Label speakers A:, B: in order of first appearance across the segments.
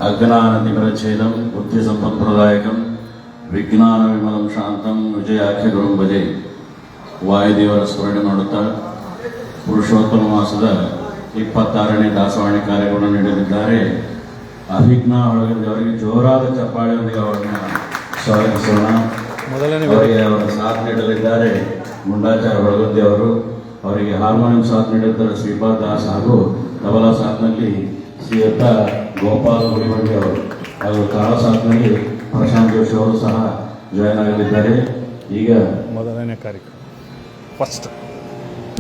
A: अज्ञानतिमिरच्छेदं बुद्धिसम्पत्प्रदायकं विज्ञानविमलं शांतं विजयाख्यगुरुं भजे. ವಾಯುದೇವರ ಸ್ಮರಣೆ ಮಾಡುತ್ತಾ ಪುರುಷೋತ್ತಮ ಮಾಸದ 26ನೇ ದಾಸವಾಣಿ ಕಾರ್ಯಗಳನ್ನು ನೀಡಲಿದ್ದಾರೆ. ಅಭಿಜ್ಞಾ ಒಳಗಿದ್ದವರಿಗೆ ಜೋರಾದ ಚಪ್ಪಾಳೆಯೊಂದಿಗೆ ಅವರನ್ನು ಸ್ವಾಗತಿಸೋಣ. ಅವರಿಗೆ ಅವರ ಸಾಥ್ ನೀಡಲಿದ್ದಾರೆ ಗುಂಡಾಚಾರ ಒಳಗದ್ದೆ ಅವರು. ಅವರಿಗೆ ಹಾರ್ಮೋನಿಯಂ ಸಾಥ್ ನೀಡುತ್ತಾರೆ ಶ್ರೀಪಾದ್ ದಾಸ್ ಹಾಗೂ ತಬಲಾ ಸಾಥ್ನಲ್ಲಿ ಶ್ರೀಯುತ ಗೋಪಾಲ್ ಗುಡಿಬಂಡಿ ಅವರು ಹಾಗೂ ತಾಳ ಸಾಥ್ನಲ್ಲಿ ಪ್ರಶಾಂತ್ ಜೋಶಿ ಅವರು ಸಹ ಜಾಯ್ನ್ ಆಗಲಿದ್ದಾರೆ. ಈಗ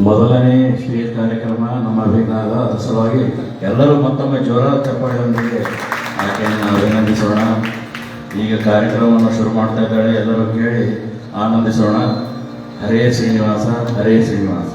A: ಮೊದಲನೇ ಸ್ಟೇಜ್ ಕಾರ್ಯಕ್ರಮ ನಮ್ಮ ಅಭಿಜ್ಞಾದ ಸಲುವಾಗಿ ಎಲ್ಲರೂ ಮತ್ತೊಮ್ಮೆ ಜೋರಾದ ಚಪ್ಪಾಳೆಯೊಂದಿಗೆ ಆಕೆಯನ್ನು ಅಭಿನಂದಿಸೋಣ. ಈಗ ಕಾರ್ಯಕ್ರಮವನ್ನು ಶುರು ಮಾಡ್ತಾ ಇದ್ದಾಳೆ, ಎಲ್ಲರೂ ಕೇಳಿ ಆನಂದಿಸೋಣ. ಹರೇ ಶ್ರೀನಿವಾಸ, ಹರೇ ಶ್ರೀನಿವಾಸ.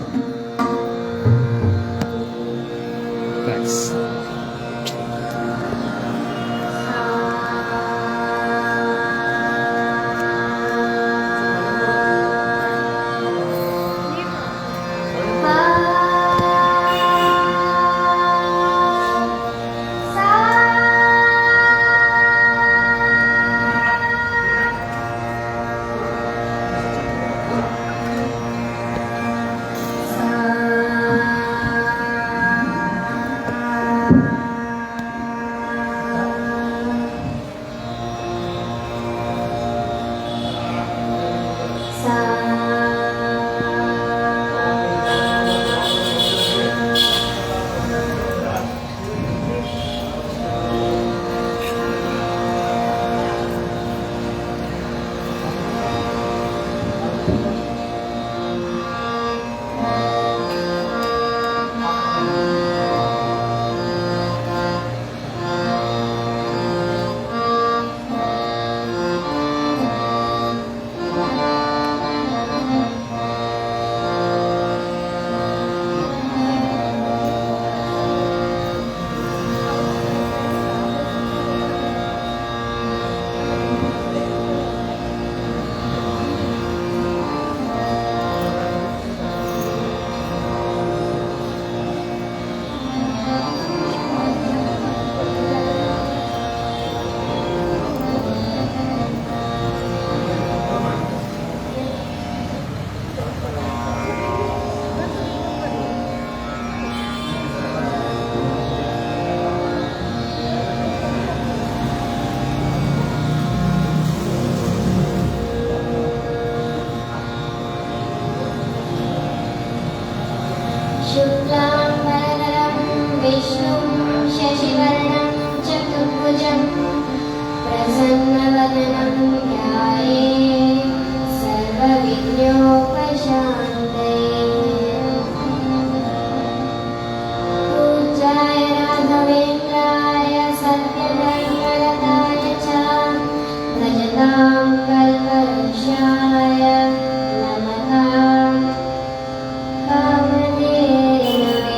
B: शुक्लाम्बरधरं विष्णुं शशिवर्णं चतुर्भुजं प्रसन्नवदनं ध्यायेत् सर्वविघ्नोपशान्तये. पूज्याय राघवेन्द्राय सत्यधर्मरताय च भजतां कल्पवृक्षाय नमतां कामधेनवे.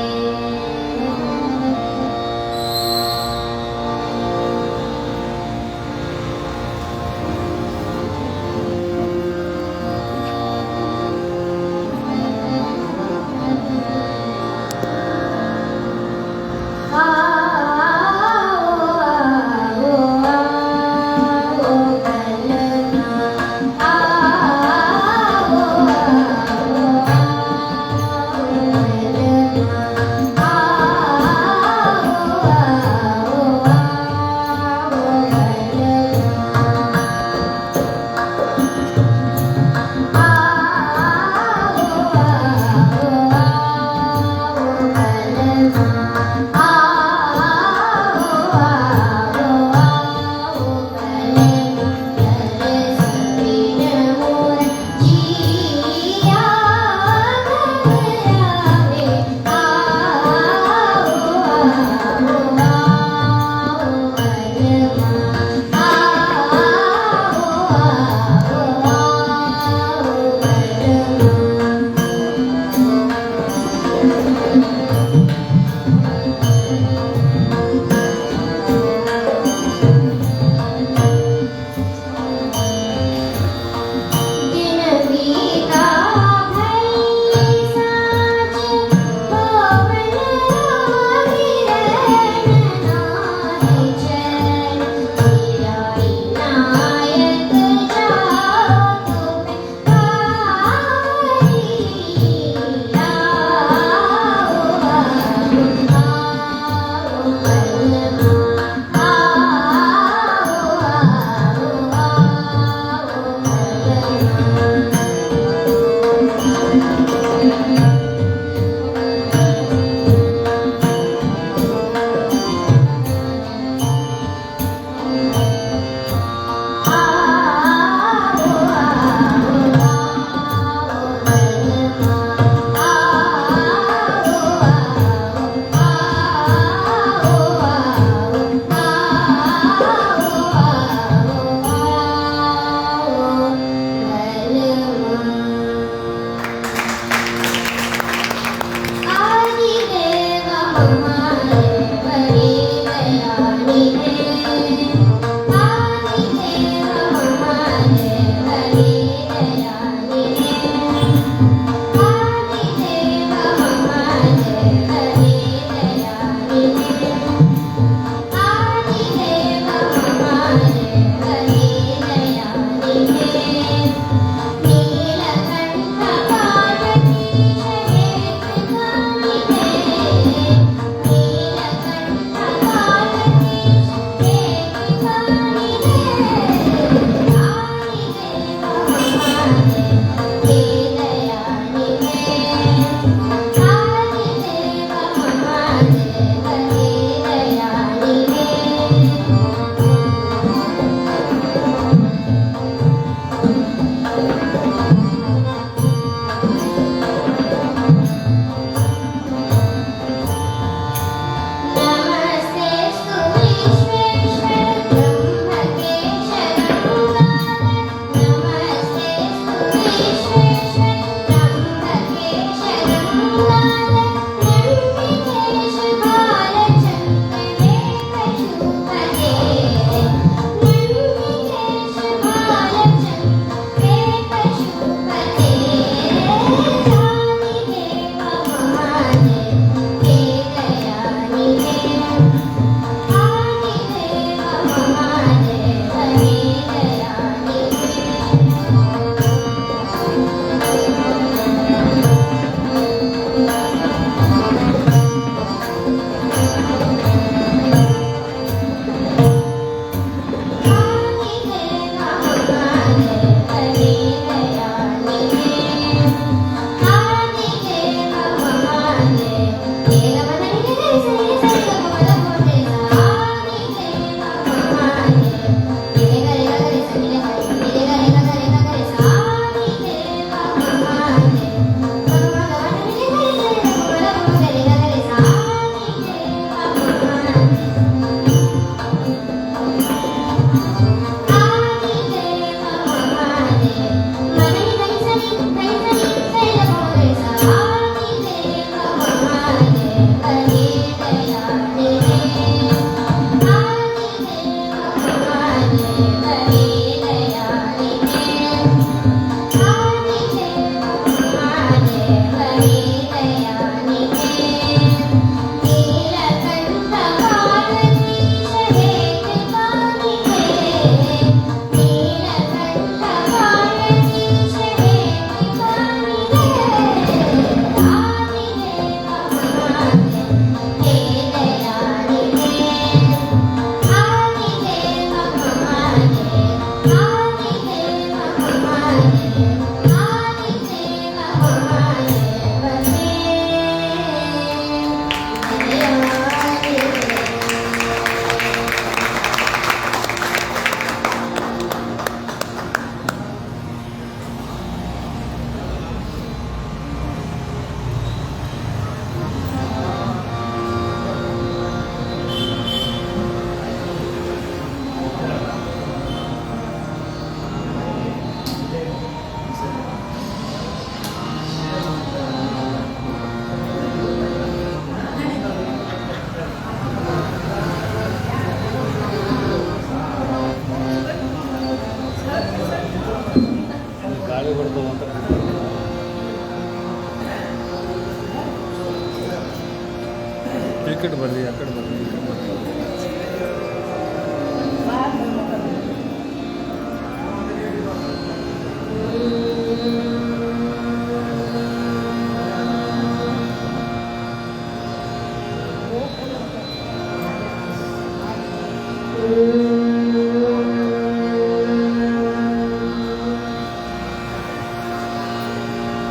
C: ಕಡೆ ಬರ್ರಿ ಆ ಕಡೆ ಬರ್ರಿ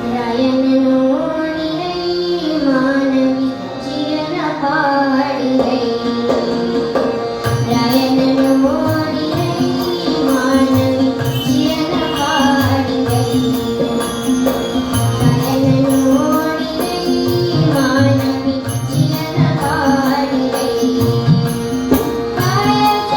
B: ರಾಯನನು ನೋಡಿರೈ ಮಾನವಿ ಜೀವನ ಪಾಡಿರೈ ರಾಯನನು ನೋಡಿರೈ ಮಾನವಿ ಜೀವನ ಪಾಡಿರೈ ರಾಯನನು ನೋಡಿರೈ ಮಾನವಿ ಜೀವನ ಪಾಡಿರೈ ಕಾಯಕ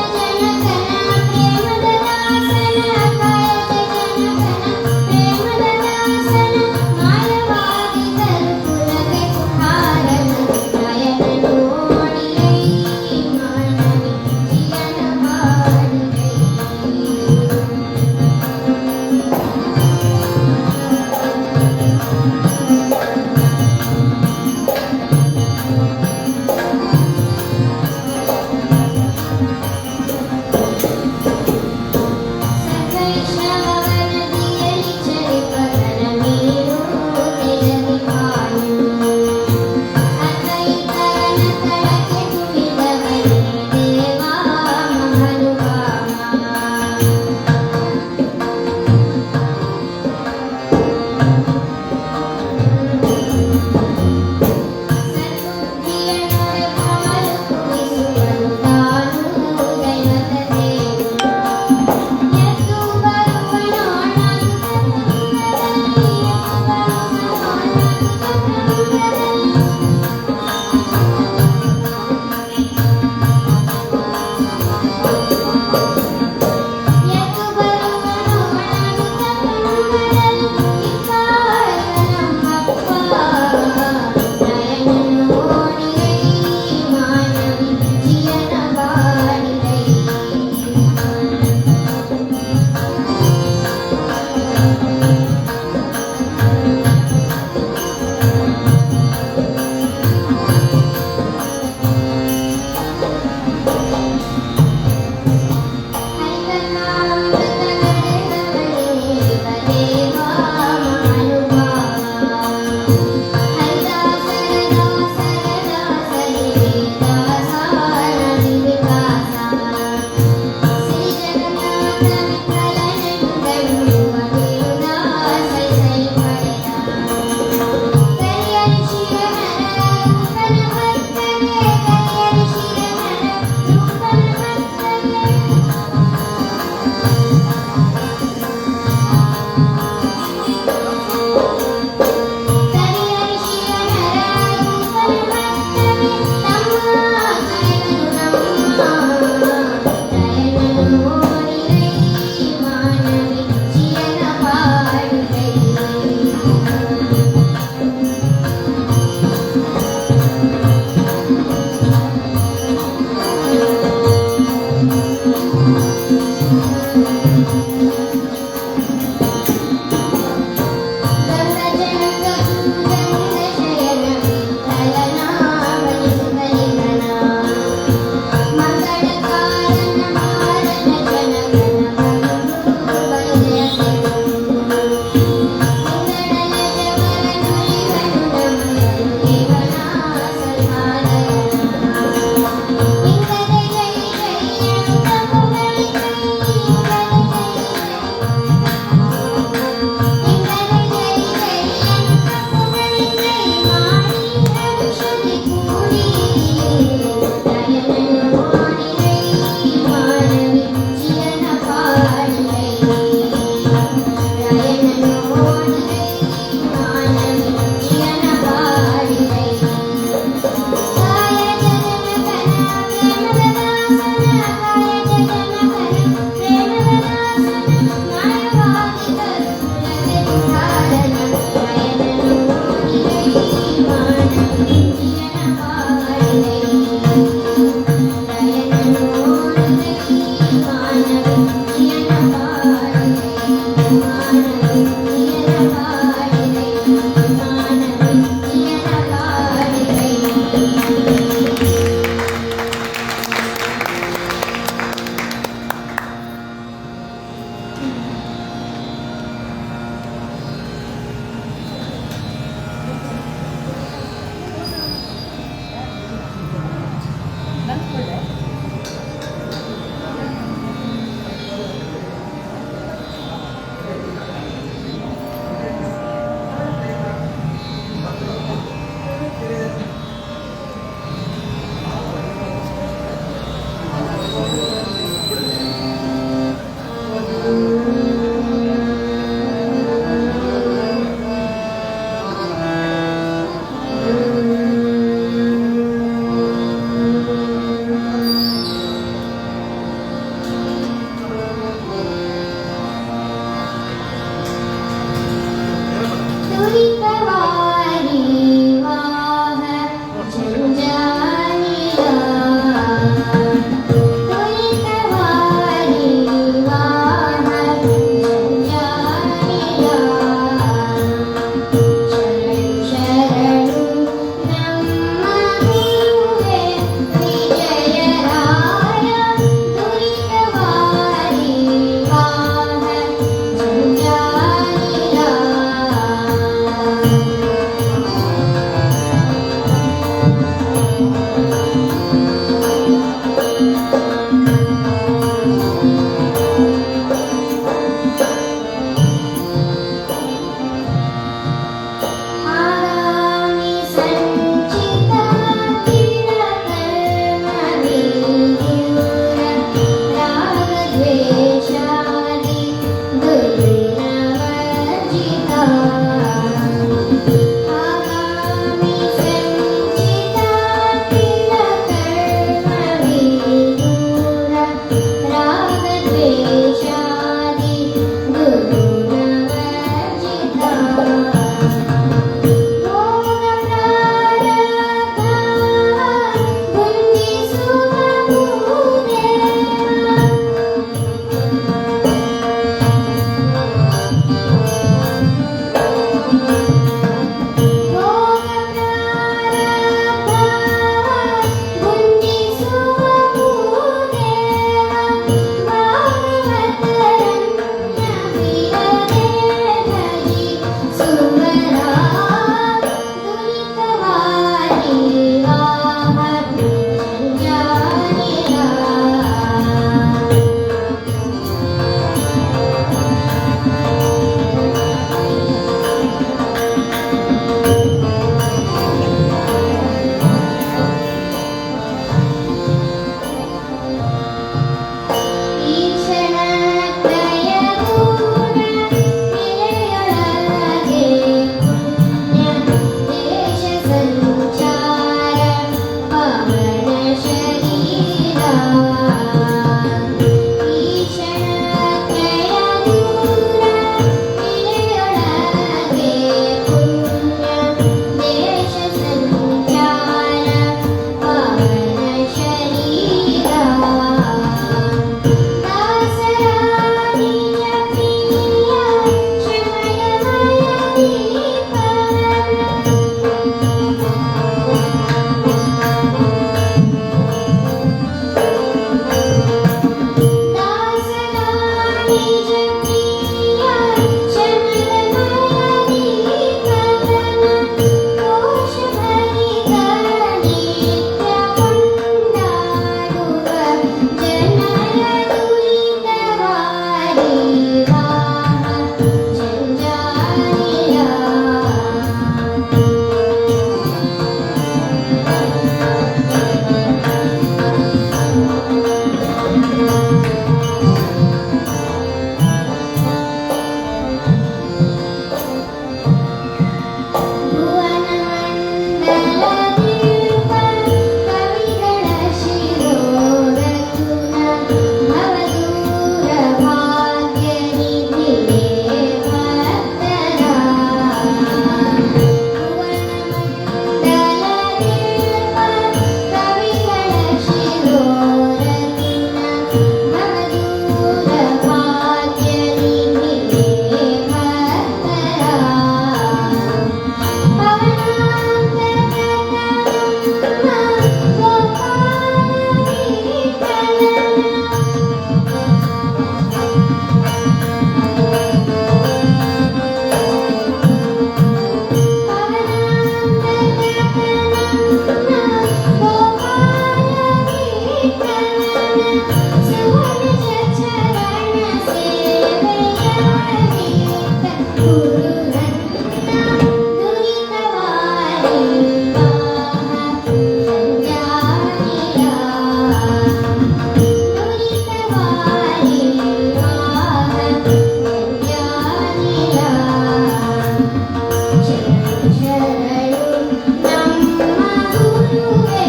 B: ನಮ್ಮ ಗುರುವೇ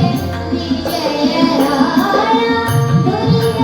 B: ವಿಜಯರಾಯ ದುರಿತ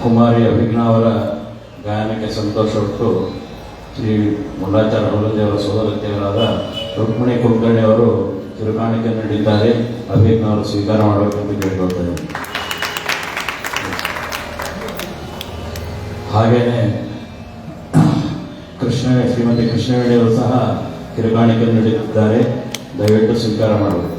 A: ಕುಮಾರಿ ಅಭಿಜ್ಞಾ ಅವರ ಗಾಯನಕ್ಕೆ ಸಂತೋಷಪಟ್ಟು ಶ್ರೀ ಮುಲ್ಲಾಚಾರ ಹೊಲದೇವರ ಸೋದರತೆಯವರಾದ ರುಕ್ಮಿಣಿ ಕುಲಕರ್ಣಿ ಅವರು ಕಿರುಕಾಣಿಕೆ ನೀಡಿದ್ದಾರೆ. ಅಭಿಜ್ಞಾ ಅವರು ಸ್ವೀಕಾರ ಮಾಡಬೇಕೆಂದು ಕೇಳಿಕೊಳ್ತೇನೆ. ಹಾಗೆಯೇ ಶ್ರೀಮತಿ ಕೃಷ್ಣವೇಣಿಯವರು ಸಹ ಕಿರುಕಾಣಿಕೆ ನೀಡುತ್ತಿದ್ದಾರೆ. ದಯವಿಟ್ಟು ಸ್ವೀಕಾರ ಮಾಡಬೇಕು.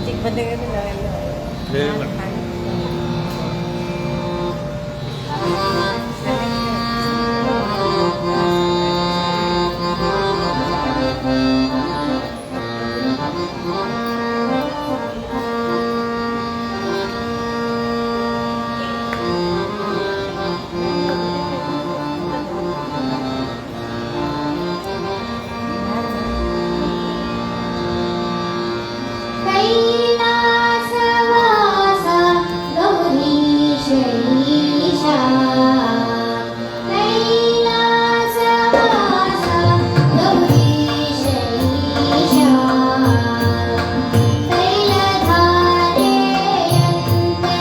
C: ಚಿಕ್ಕ ಬಂದಾಗ
B: कैलासवास गौरीश ईशा कैलासवास गौरीश ईशा तैलधारेयन्ते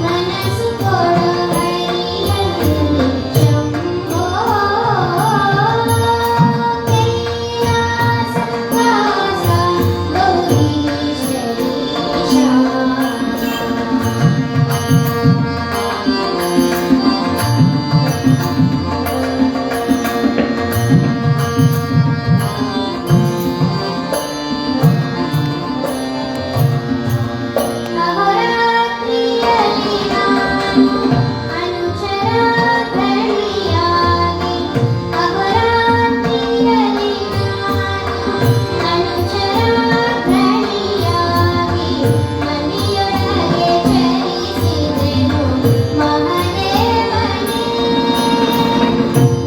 B: मनसु कोडहरियन् शम्भो कैलासवास गौरीश ईशा अहोरात्रिಯಲ್ಲಿ ನಾನು ಅನುಚರಾಗ್ರಣಿಯಾಗಿ ಅಹೋರಾತ್ರಿಯಲ್ಲಿ ನಾನು ಅನುಚರಾಗ್ರಣಿಯಾಗಿ ಮನೆಯೊಳಗೆ ಚಲಿಸಿದೆನು ಮಹಾದೇವನೇ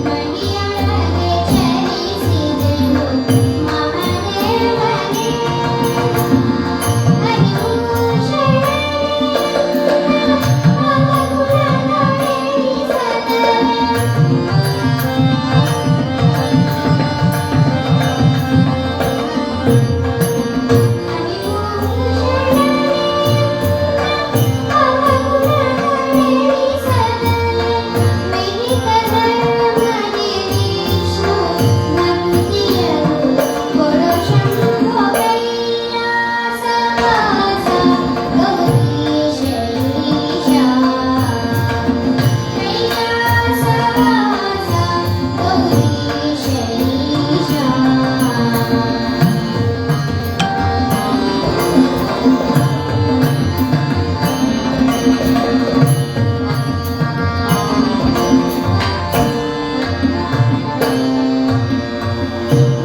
B: ಮನೆಯೊಳಗೆ ಚಲಿಸಿದೆನು ಮಹಾದೇವನೇ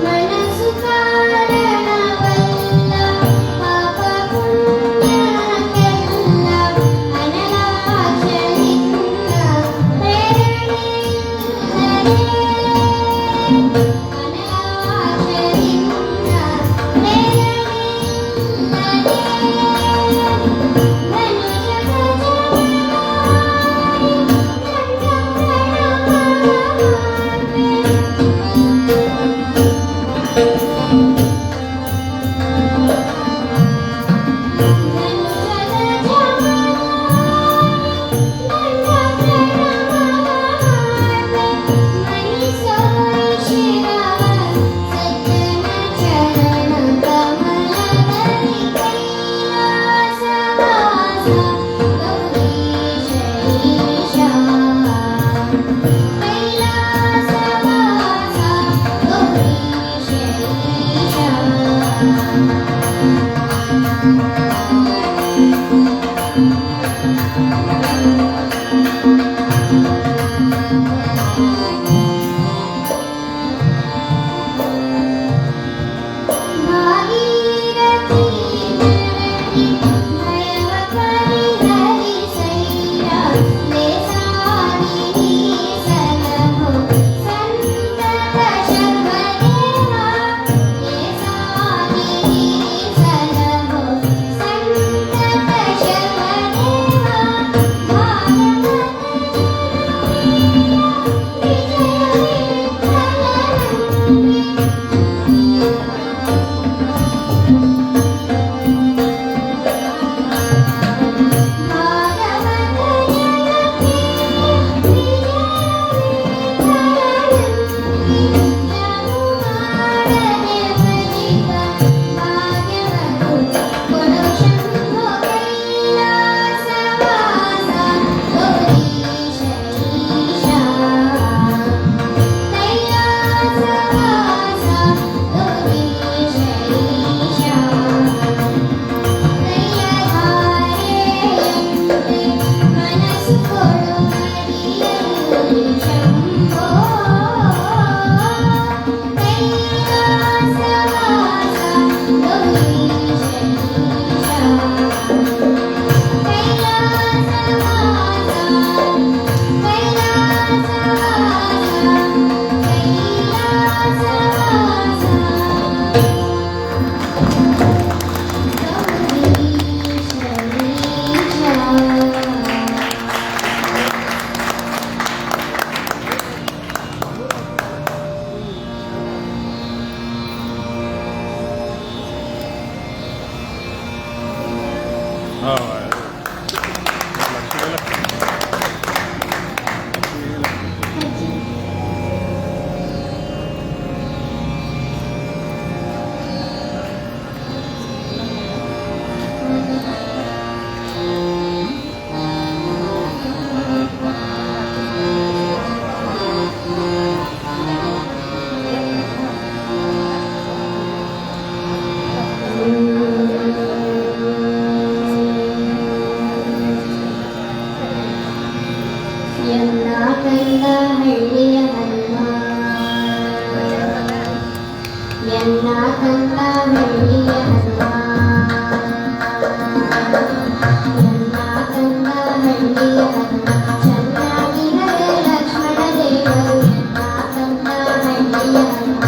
B: ಮನಸ್ಸು ಕಾರಣವಲ್ಲ ಪಾಪ ಪುಣ್ಯಕ್ಕೆಲ್ಲ ಅನಲಾಕ್ಷನಿಂದ ಪ್ರೇರಣೆಯಿಲ್ಲದೆ ಅನಲಾಕ್ಷನಿಂದ कैलासवास गौरीश ईशा ಎಲ್ಲ ಕಂದ ಹಳ್ಳಿಯ ಹನುಮ ಎಲ್ಲ ಕಂದ ಹಳ್ಳಿಯ ಹನುಮ ಎಲ್ಲ ಕಂದ ಹಳ್ಳಿಯ ಹನುಮ ಚೆನ್ನಾಗಿ ಹರೆ ಲಕ್ಷ್ಮಣ ದೇವರು ಎಲ್ಲ ಕಂದ ಹಳ್ಳಿಯ ಹನುಮ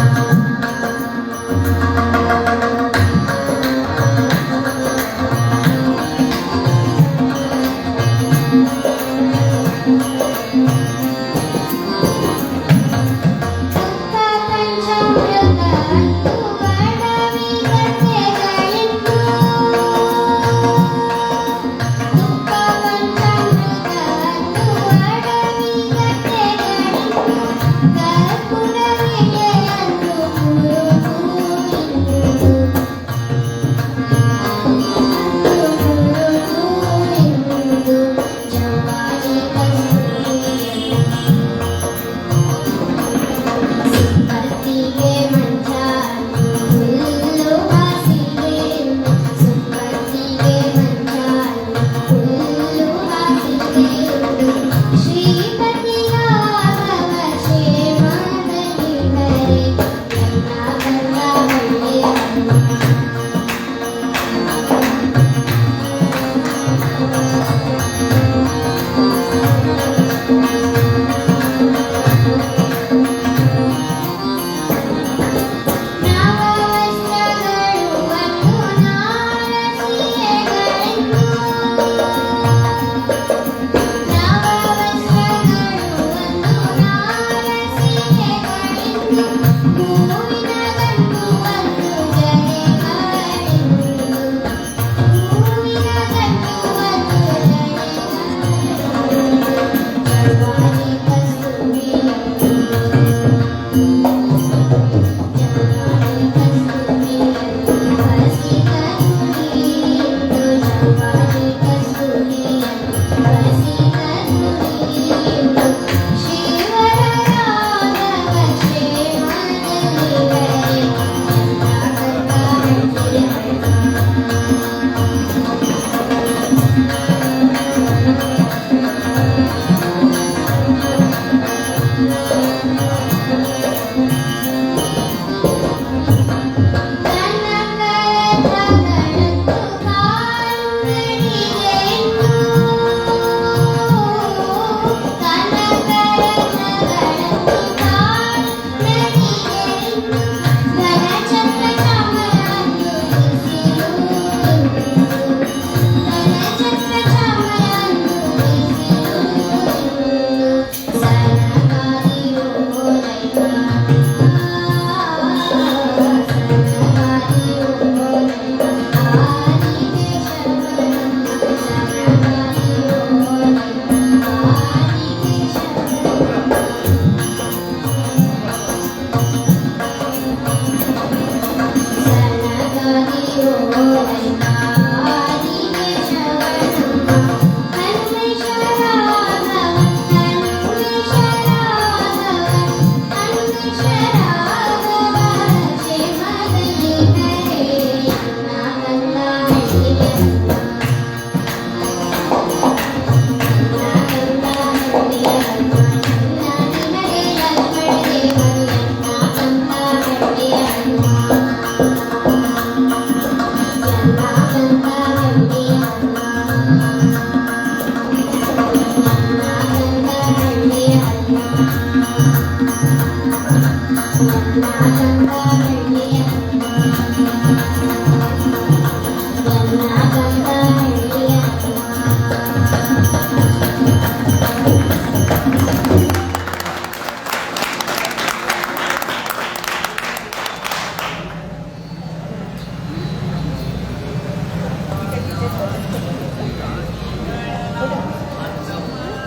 B: Thank you.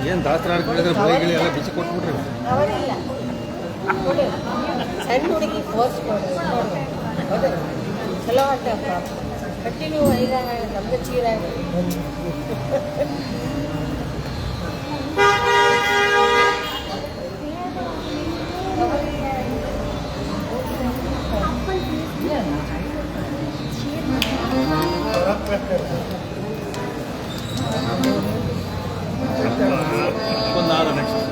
C: ಏನು ದಾಸ್ತ್ರ ಆಡ್ಕೊಂಡಿದ್ರೆ ಬೈಗಿಳಿ ಎಲ್ಲ ಬಿಚ್ಚಿ ಕೊಟ್ಬಿಟ್ರಿ.
D: ಅವರಿಲ್ಲ ಕೊಡು ಸಣ್ಣ ಹುಡುಗಿ ಫೋರ್ಸ್ ಕೊಡು ಹೌದು ಚಲೋ ಆಟಪ್ಪ ಕಂಟಿನ್ಯೂ ಐದಾಗ ನಮ್ದು ಚೀರಾಗ
C: ಒಂದು ನೆಕ್ಸ್ಟ್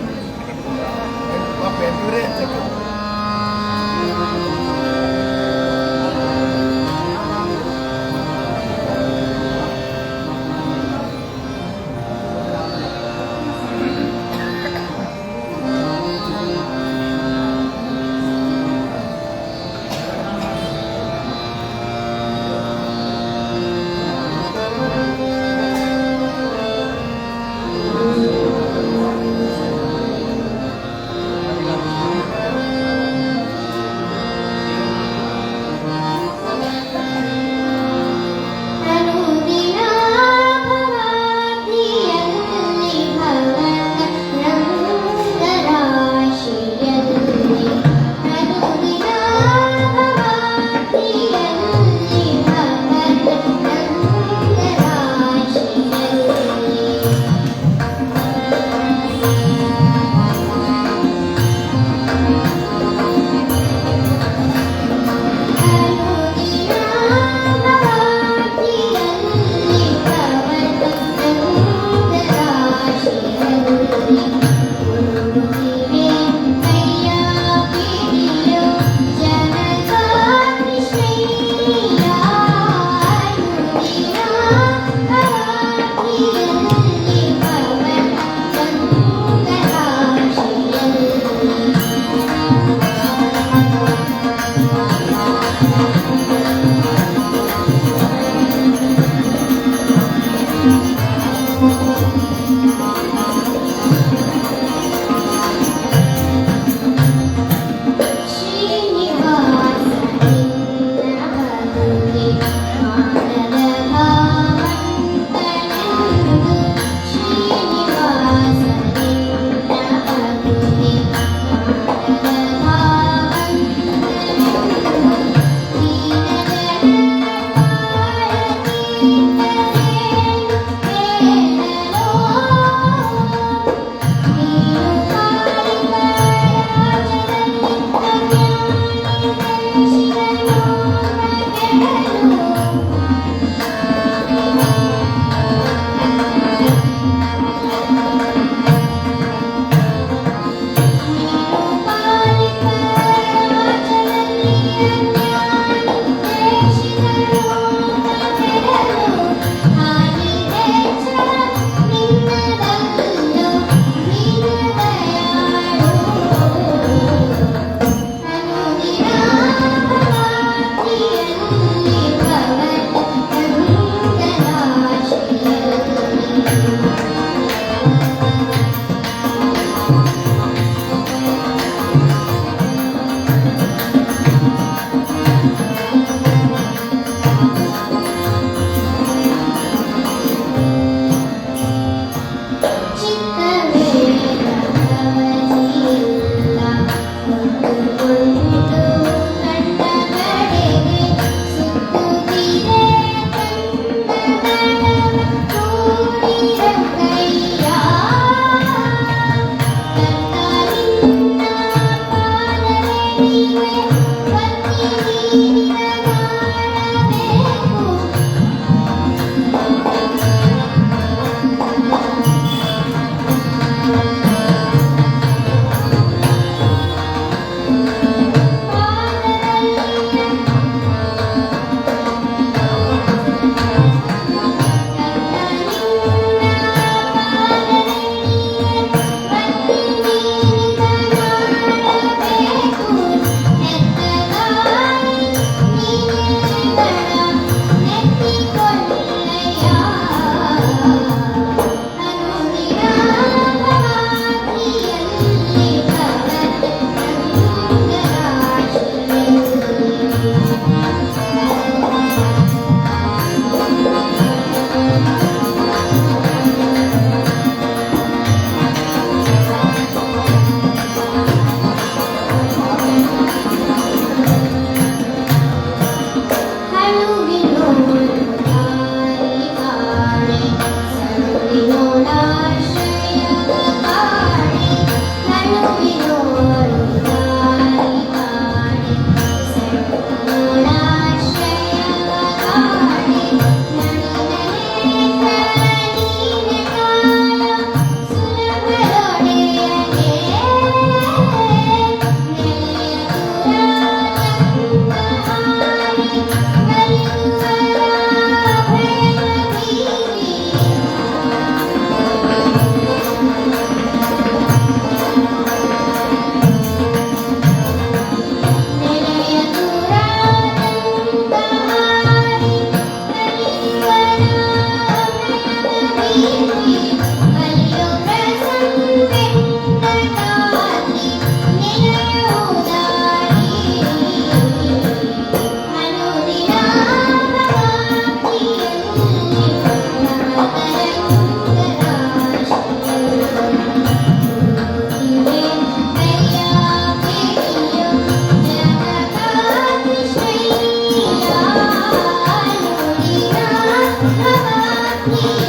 B: Thank you.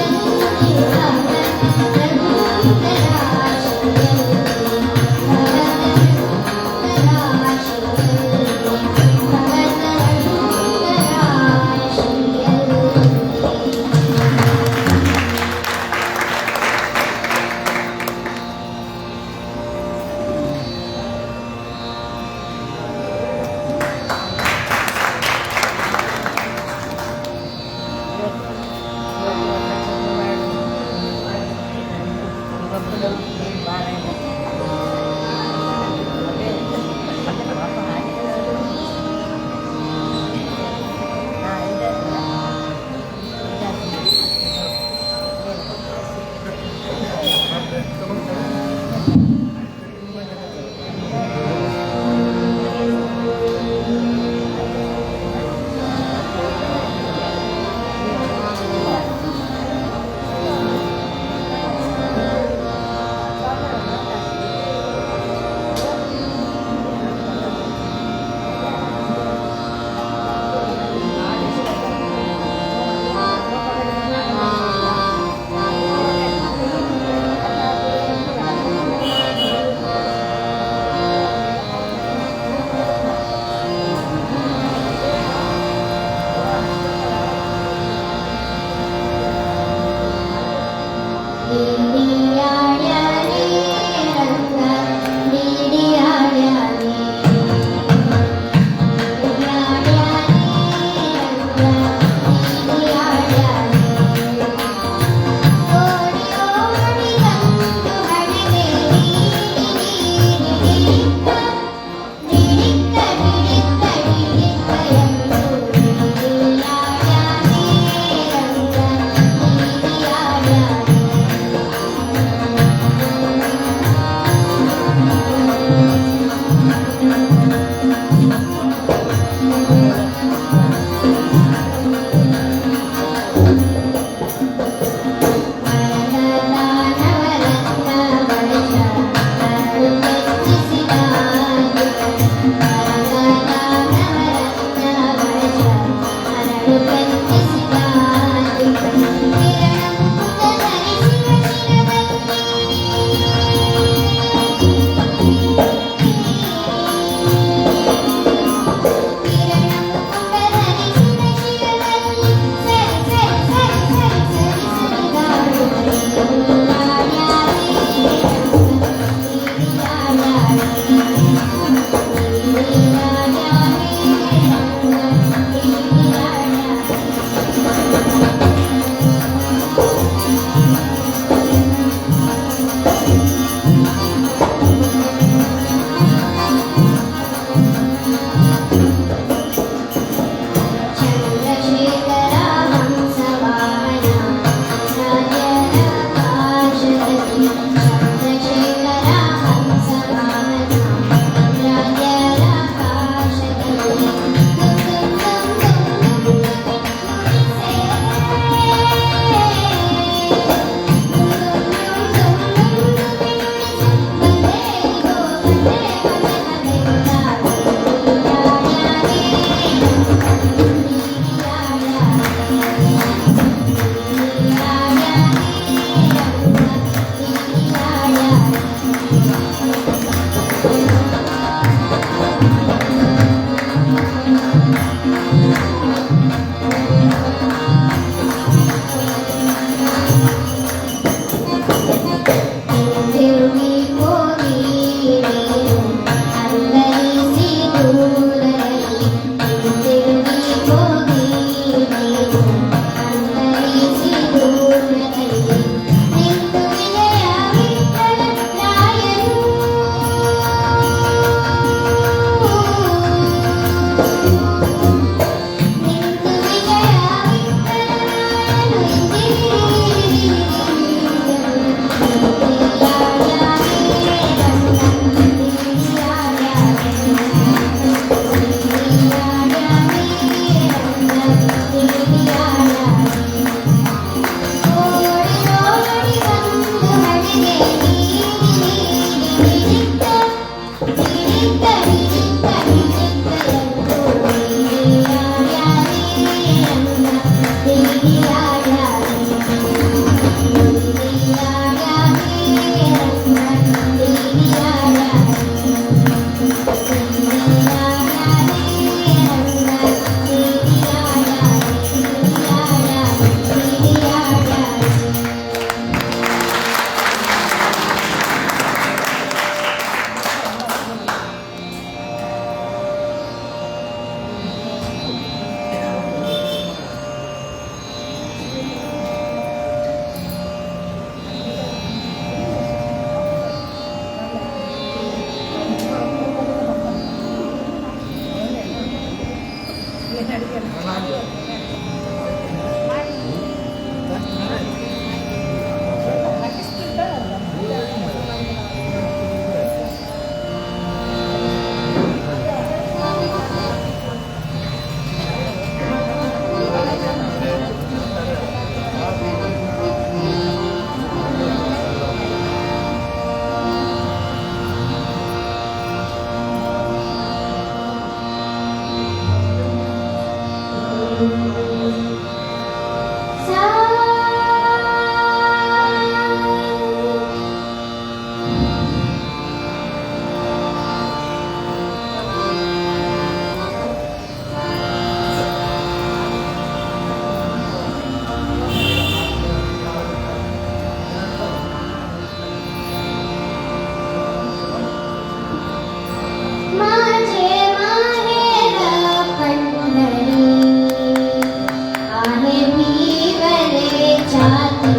B: छाती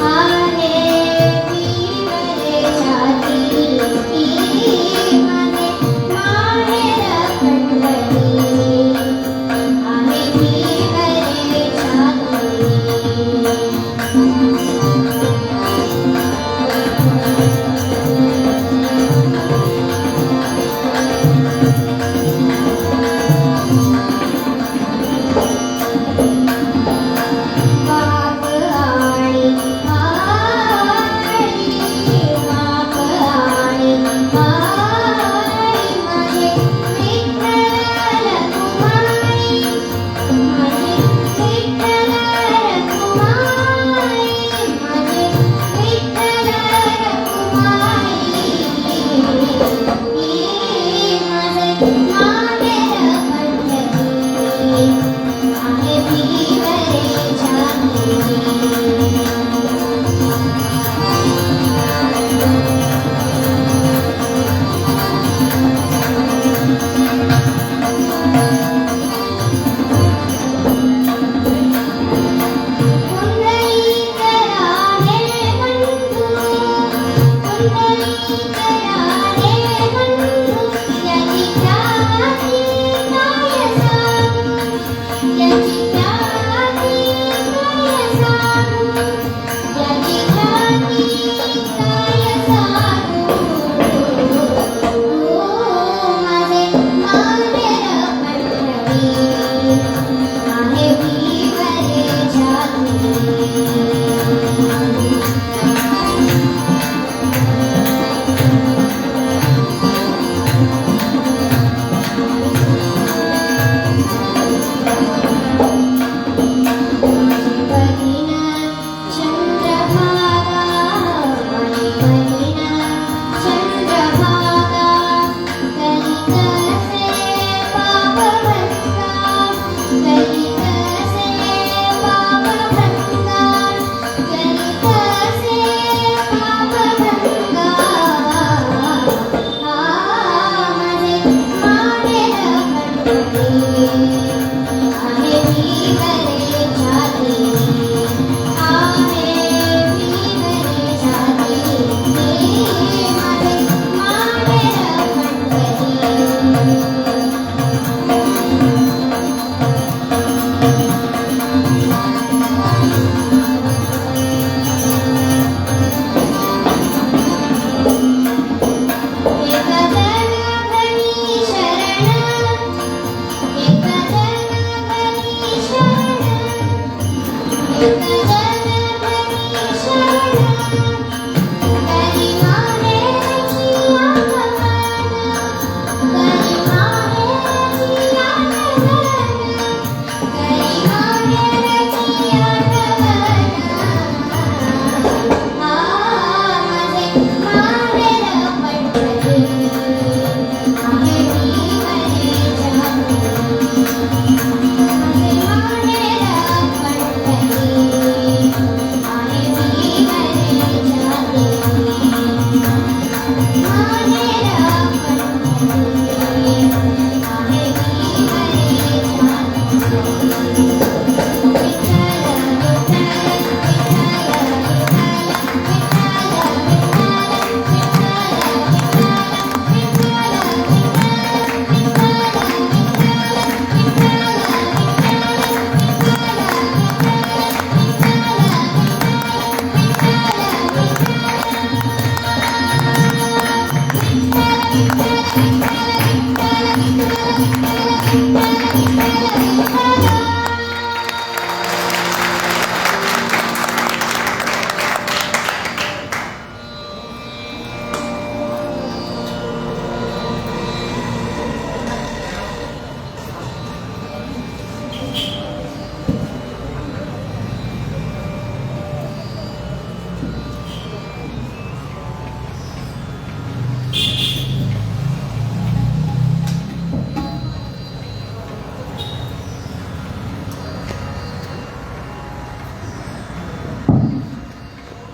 B: आहे भीमरे छाती माझे माहेर पंढरी आहे भीमरे छाती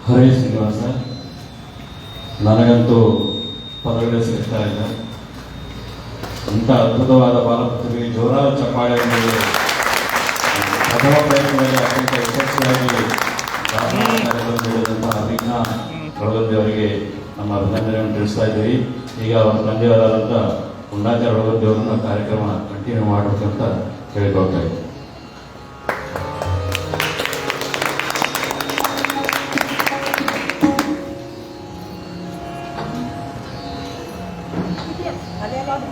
A: ಹರೇ ಶ್ರೀನಿವಾಸ, ನನಗಂತೂ ಪದಗಳೇ ಸಿಗ್ತಾ ಇಲ್ಲ. ಅಂಥ ಅದ್ಭುತವಾದ ಬಾಲಪುತ್ರಿಗೆ ಜೋರಾದ ಚಪ್ಪಾಳೆ ಪ್ರಥಮ ಪ್ರಯತ್ನದಲ್ಲಿ ಅತ್ಯಂತ ಯಶಸ್ವಿಯಾಗಿ ಕಾರ್ಯಕ್ರಮ ನೀಡಿದಂತಹ ಅಭಿಜ್ಞಾ ರಘುವಂತಿ ಅವರಿಗೆ ನಮ್ಮ ಅಭಿನಂದನೆಯನ್ನು ತಿಳಿಸ್ತಾ ಇದ್ದೀವಿ. ಈಗ ಒಂದು ತಂದೆಯವರಾದಂಥ ಗುಂಡಾಚಾರ ರಘುವಂತಿ ಅವರನ್ನು ಕಾರ್ಯಕ್ರಮ ಕಂಟಿನ್ಯೂ ಮಾಡಬೇಕಂತ ಕೇಳಿಕೊಳ್ತಾ ಇದ್ದೀವಿ.
C: ಸರ್ ಯಾವಾಗ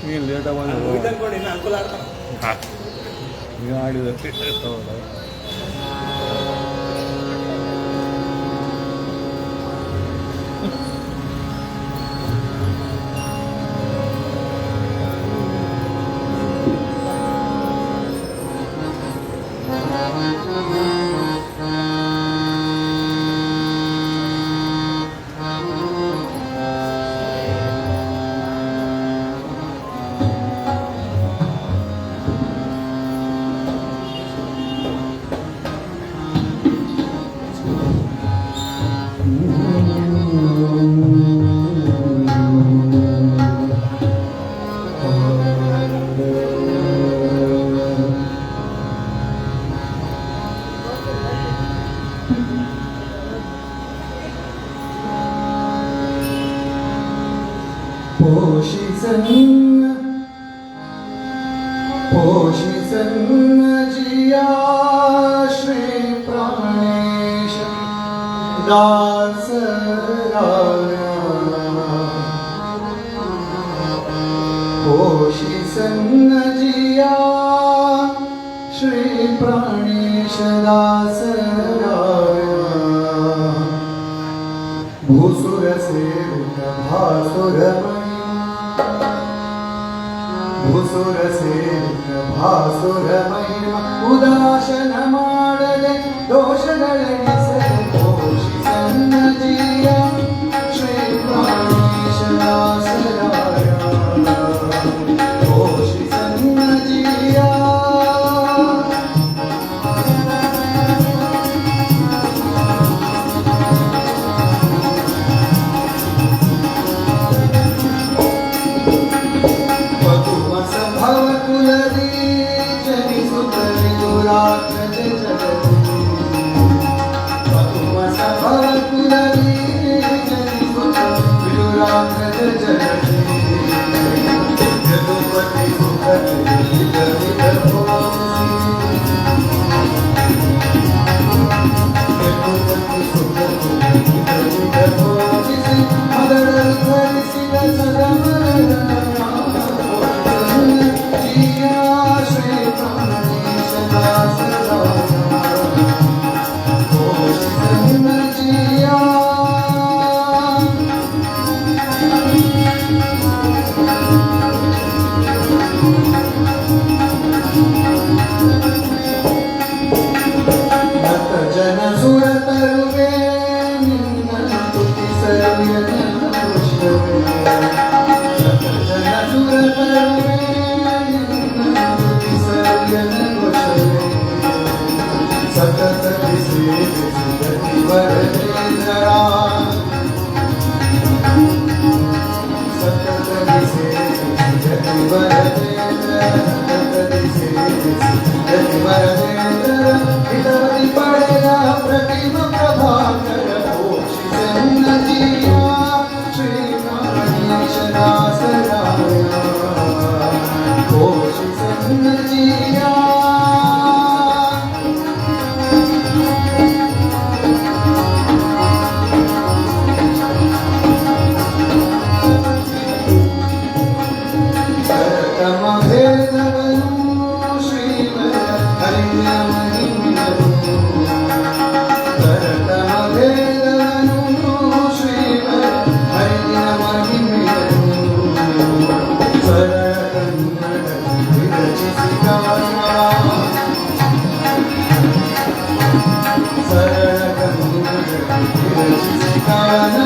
C: ನೀನು ಲೇಟಾಗಿ ನೀವು ಆಡಿದ
E: पोषिसन्न जिया श्री प्राणेश दास पोषिसन्न जिया श्री प्राणेश दास भूसुर सेवक भासुरमणि भूसुर सेवक भासुर महिमा उदासन ಮಾಡದೆ ದೋಷಗಳೆನಿಸದೆ ಪೋಷಿಸನ್ನ ಜೀಯ ಶ್ರೀ ಪ್ರಾಣೇಶ ದಾಸರಾಯ ಪೋಷಿಸನ್ನ ಜೀಯ ತಮ ಭೇದವನು ಶ್ರೀಮದ್ ಹರಿಯ ಮಹಿಮೆಯನು ಸರಳ ಕನ್ನಡ ವಿರಚಿಸಿ ಗಾನ ಸರಳ ಕನ್ನಡ ವಿರಚಿಸಿ ಗಾನ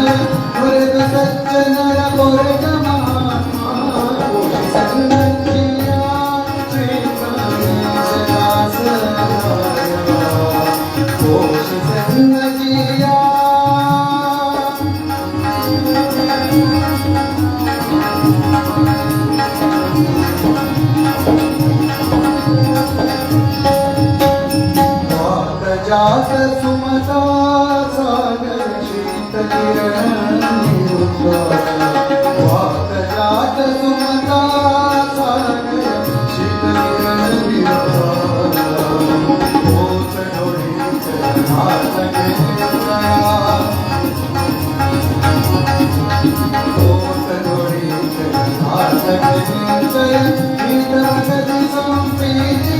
E: ಹೊರೆದು ಸಜ್ಜನರ ಹೊರಟ ಮಹಾತ್ಮ ಸಂಗತಿಯ ಶ್ರೀ ಪ್ರಾಣೇಶದಾಸರಾಯ ಕೋಶಿ ಸಂಗತಿಯ जात सुमता सागर शीत किरण वात जात सुमता सागर शीत किरण ओत डोली हाथ के ओत डोली हाथ के भीतर गति संप्रीति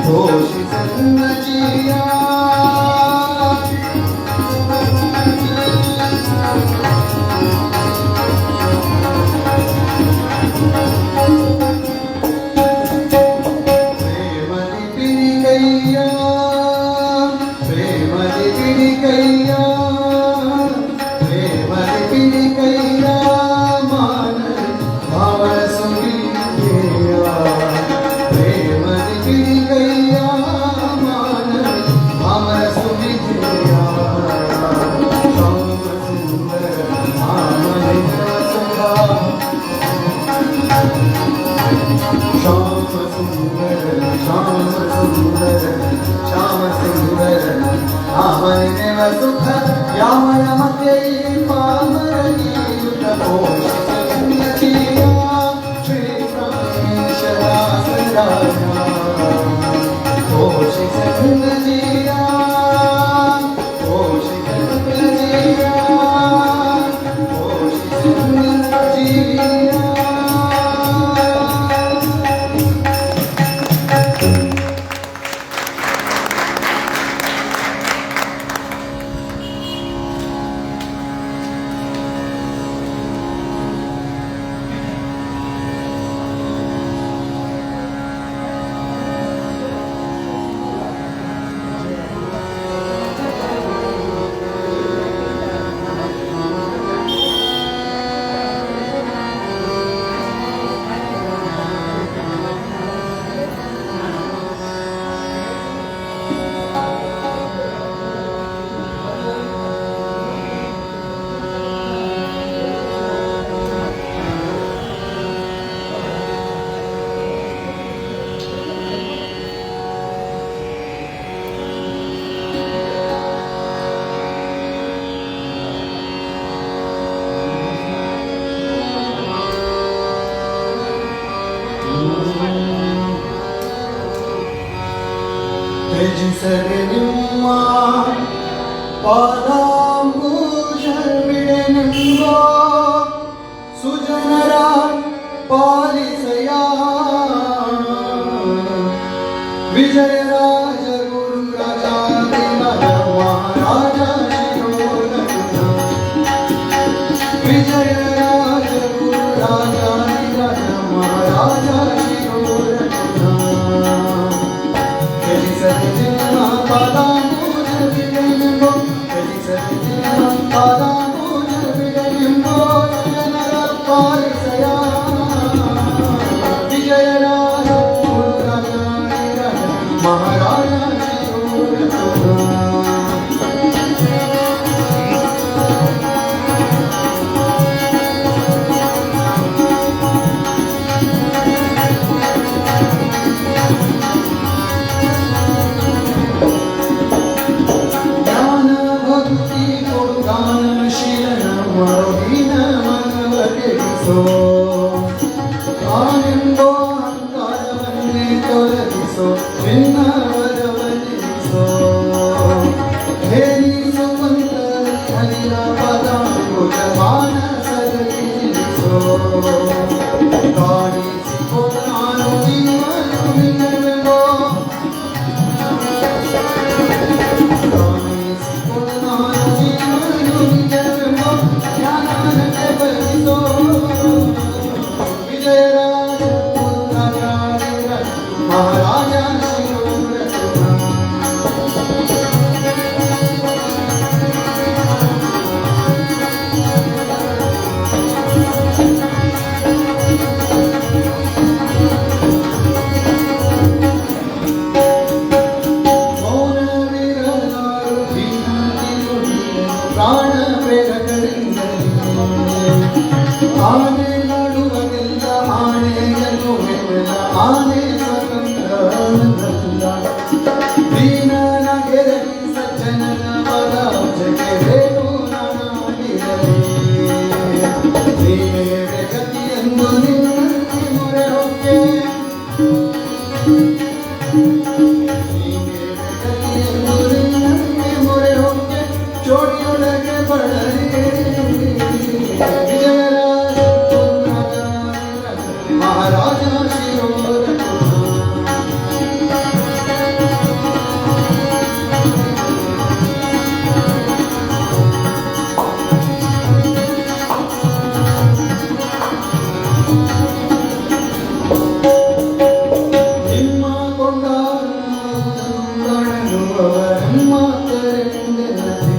E: कोशि संगतिया प्रेमदि पिडिकैया प्रेमदि पिडिकैया प्रेमदि पिडिकैया मान भावर सुनिया प्रेमदि पिडिकैया मान भावर सुनिया श्याम सुंदर आनंद सुधा श्याम सुंदर आमने सुख यामय मते पामरनी संगतिया श्री प्राणेशदासराय कोशि संगतिया कोशि संगतिया कोशि संगतिया ತ್ಯಜಿಸದೆನಿಮ್ಮ ಪಾದಾಂಬುಜವಿಡೆನೆಂಬ ಸುಜನರ ಪಾಲಿಸಯ ವಿಜಯರಾಜ ಗುರು ರಾಜಾಧಿರಾಜ ಮಹಾರಾಜ ಶಿರೋಧನ ವಿಜಯರಾಜ ಗುರು ರಾಜಾಧಿರಾಜ ಮಹಾರಾಜ ಶಿರೋಧನ ಆನೆಂಬೋ ಅಹಂಕಾರವನ್ನೇ ತೊಲಗಿಸೋ ಚಿನ್ನವರವನಿಸೋ ಹೇರಿಸುವಂತ ಹರಿಯ ಪದಾಂಬುಜ ಮಾನಸದಲ್ಲಿರಿಸೋ ಕಾಣಿಸಿಕೊ ಆನೆ ಸ್ವತಂತ್ರ ದೀನನ ಗೆರಗಿ ಸಜ್ಜನನ ಮರಾಜಕ್ಕೆ ಬೇಕು ನಾನಾಗಿರಲಿ ನೀವೇ ಗತಿಯನ್ನು ನಿನ್ನಂತೆ ಮೊರೆ ಹೊಕ್ಕೆ ನೀವೇ ಗತಿಯನ್ನು ನಿನ್ನಂತೆ ಮೊರೆ ಹೊಕ್ಕೆ ಚೋಟಿಯೊಳಗೆ ಬಡಲಿ ಮಹಾರಾಜ ನಿಮ್ಮ ಕೊಂಡಾಡುವವರಮ್ಮ ಕರೆಂದೆನದೆ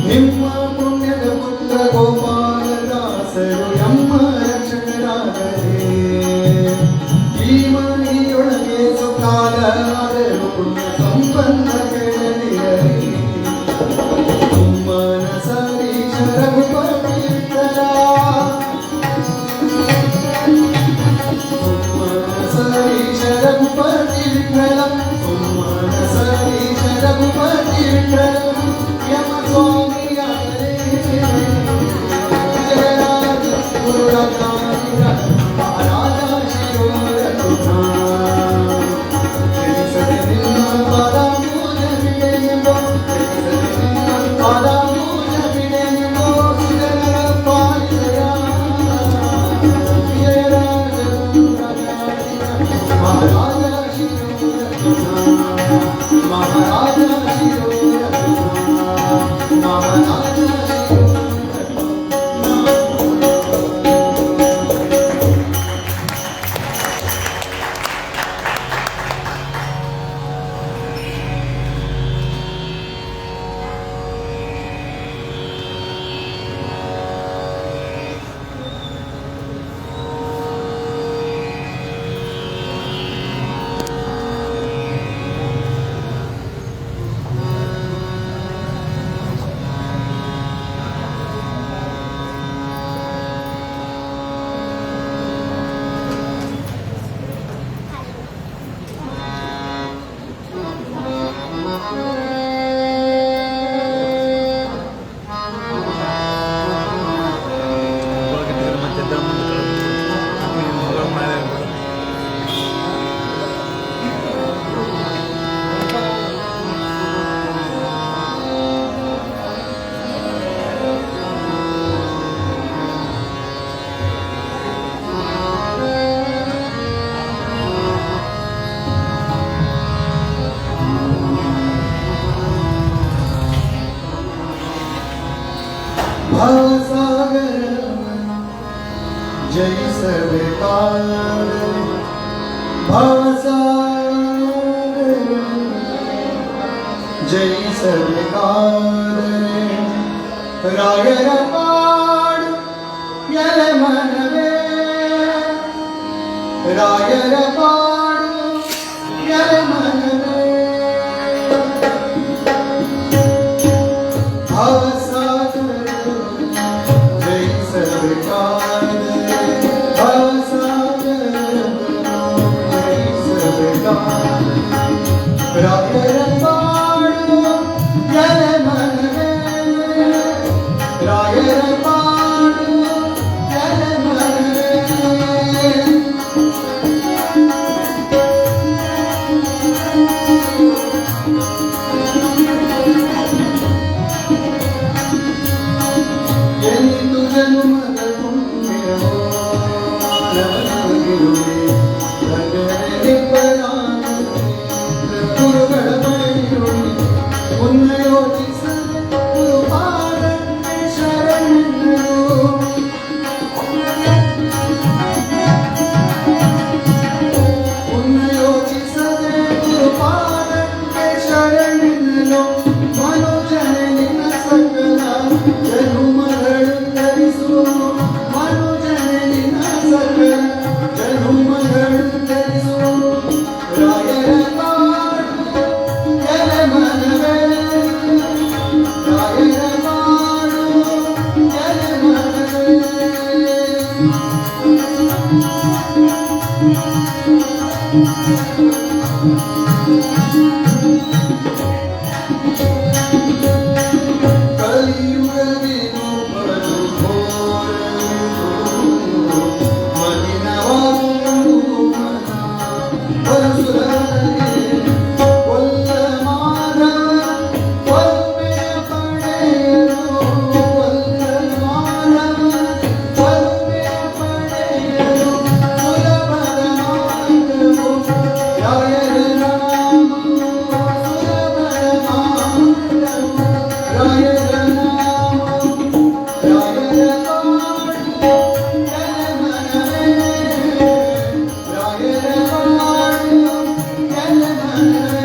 E: ನಿಮ್ಮ ಪುಣ್ಯದ ಪುತ್ರ ಗೋಪಾಲದಾಸರು ಎಮ್ಮ ರಕ್ಷಕರಾಗಲಿ ಈ ಮನೆಯೊಳಗೆ ಸುಖಾಲಾದರೂ ಪುಣ್ಯ ಸಂಬಂಧ ಕೆಳದಿರಲಿ ಸುಮ್ಮನ ಸರೀಶರ ಉಪವಿತ್ತಲ ಸುಮ್ಮನ ಸರೀಶರ ಉಪವಿತ್ತಲ ಸುಮ್ಮನ ಸರೀಶರ ಉಪವಿತ್ತಲ ಯಮ ಸ್ವಾಮಿಯಾಗಲೇ ಜಯರಾಜ ಗುರುರಾಜ ಮಹಾರಾಜ ಶಿರೋರಘುನಾಥ ಜನಿಸದೆ ನಿನ್ನ ಪಾದ ಪೂಜ ಬಿಡೆಯುವ ಜನಿಸದೆ ನಿನ್ನ ಪಾದ ಪೂಜ ಬಿಡೆಯುವ ಸುರರ ಪಾಲಿಸಯ ಜಯರಾಜ ಗುರುರಾಜ ಮಹಾರಾಜ ಶಿರೋರಘುನಾಥ ಮಹಾರಾಜ ಶಿರೋರಘುನಾಥ ಮಹಾರಾಜ ಜಯಿಸಬೇಕಾದರೆ ಭವಸಾಗರ ಜಯಿಸಬೇಕಾದರೆ ರಾಯರ ಪಾಡು ಎಲೆ ಮನವೇ ರಾಯರ ಪಾಡು ಎಲೆ ಮನವೇ ಭವಸಾಗರ ಜಯಿಸಬೇಕಾದರೆ ರಾಯರ ಪಾಡು ಎಲೆ ಮನವೇ ರಾಯರ ಪಾಡು ಎಲೆ ಮನವೇ ಎನಿತು ಜನುಮದ ಪುಣ್ಯವೋ ನವನಗಿರುವೆ ಗುರುಗಳ ಬಳಿರುವೆ ಮುನ್ನ ಯೋಚಿಸದೆ ಗುರುಪಾದಕ್ಕೆ ಶರಣರು ಮುನ್ನ ಯೋಚಿಸದೆ ಗುರುಪಾದಕ್ಕೆ ಶರಣರು ಮನೋಜನಿನ ಸಕಲ ಜನುಮಗಳು ಧರಿಸುವ ಮನೋಜನಿನ ಸಕಲ ಜನುಮಗಳು ಧರಿಸುವ ರಾಯರ ಪಾಡು ಎಲೆ ಮನವೇ ರಾಯರ ಪಾಡು ಎಲೆ ಮನವೇ ಕಲಿಯುಗವೇನು ಬಲು ಘೋರವೆಂದು ಮಲಿನವಾಗುವುದು ಮನ. ಪರಶುರಾಮನಿಗೆ ಕೊಲ್ಲ ಮಾಧವ ಒಲ್ಮೆಯ ಪಡೆಯಲು, ಕೊಲ್ಲ ಮಾಧವ ಒಲ್ಮೆಯ ಪಡೆಯಲು ಸುಲಭದ ಮಾರ್ಗವು ರಾಯರ ನಾಮವು, ಸುಲಭದ ಮಾರ್ಗವು ರಾಯರ ನಾಮವು. ರಾಯರ ಕಾಡು ಜನಮನವೇ, ರಾಯರ ಕಾಡು ಜನಮನವೇ.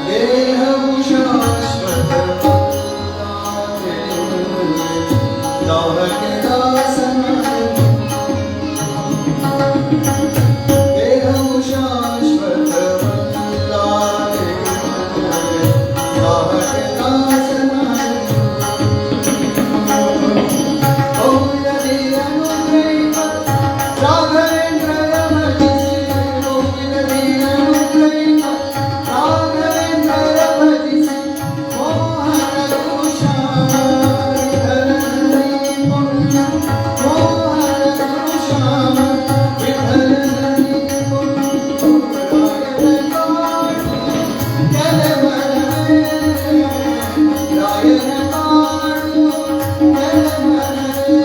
E: ದೇಹವು ಶಾಶ್ವತವಲ್ಲ, ದಾಹಕ್ಕೆ ದಾಸನಾದೆನು. ದೇಹವು ಶಾಶ್ವತವಲ್ಲ, ದಾಹಕ್ಕೆ ದಾಸನಾದೆನು. ಗೋವಿಂದನಿಯನ್ನು ಪ್ರೇಮ ರಾಘವೇಂದ್ರರ ಭಜಿಸಿ, ಗೋವಿಂದನಿಯನ್ನು ಪ್ರೇಮ ರಾಘವೇಂದ್ರರ ಭಜಿಸಿ, ಮೋಹನರು ಶ್ಯಾಮ ವಿಠಲನಲ್ಲಿ ಪುಣ್ಯ, ಮೋಹನರು ಶ್ಯಾಮ ವಿಠಲನಲ್ಲಿ ಪುಣ್ಯ. ರಾಯರ ಕಾಡು ಜನಮನವೇ,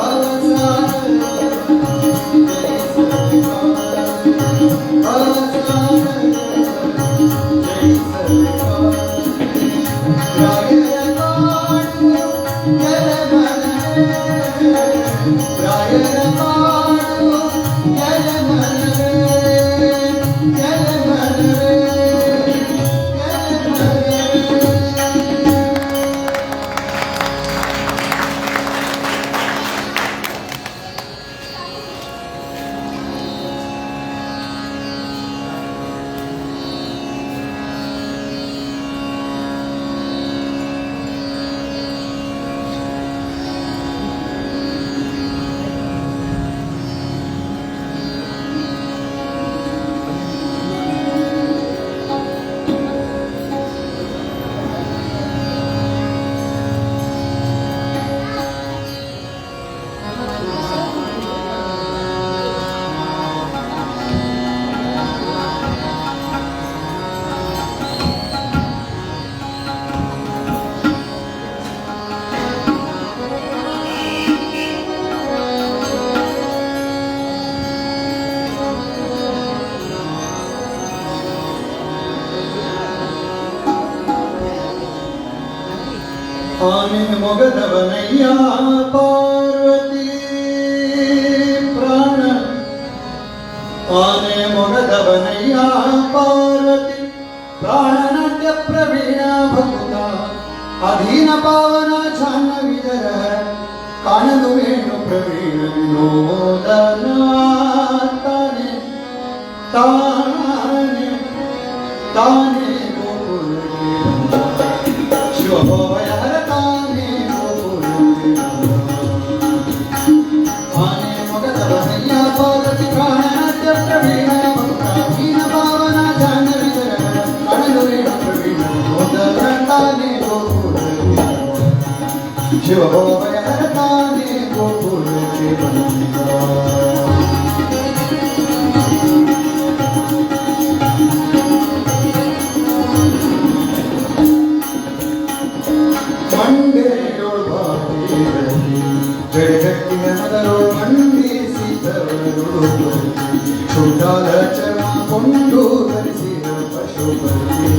E: ಅವಸಾನ ಆನೆ ಮೊಗದವನಯ್ಯ ಪಾರ್ವತಿ ಪ್ರಾಣ, ಆನೆ ಮೊಗದವನಯ್ಯ ಪಾರ್ವತಿ ಪ್ರಾಣನಾಟ್ಯ ಪ್ರವೀಣ ಭಕ್ತ, ಅಧೀನ ಪಾವನ ಜಾಹ್ನವಿದರ ಕಾಣಲು ವೇಣು ಪ್ರವೀಣ ವಿನೋದನ. ತಾನೆ ತಾನೆ ತಾನೆ ಗೋಕುಲಕ್ಕೆ ಬಂದ ಶಿವಭೋವಯಹರ ತಾನೆ ಗೋಕುಲಕ್ಕೆ ಬಂದ. ಆನೆ ಮೊಗದವನಯ್ಯ ಪಾರ್ವತಿ ಪ್ರಾಣನಾಟ್ಯ ಪ್ರವೀಣ ಭಕ್ತ, ಅಧೀನ ಪಾವನ ಜಾಹ್ನವಿದರ ಕಾಣಲು ವೇಣು ಪ್ರವೀಣ ವಿನೋದನ. ತಾನೆ ಗೋಕುಲಕ್ಕೆ ಬಂದ ಶಿವಭೋವಯಹರ ತಾನೆ ಗೋಕುಲಕ್ಕೆ ಬಂದ. ಮಂಡೆಯೋಳು ಭಾಗೀರಥಿ ಜಡಗಟ್ಟಿಯ ಮೊದಲು ಮಂಡಿಸಿದವರು, ಶುದ್ಧಾಲ ಚರ್ಮ ಕೊಂಡು ಧರಿಸಿದ ಪಶುಪತಿ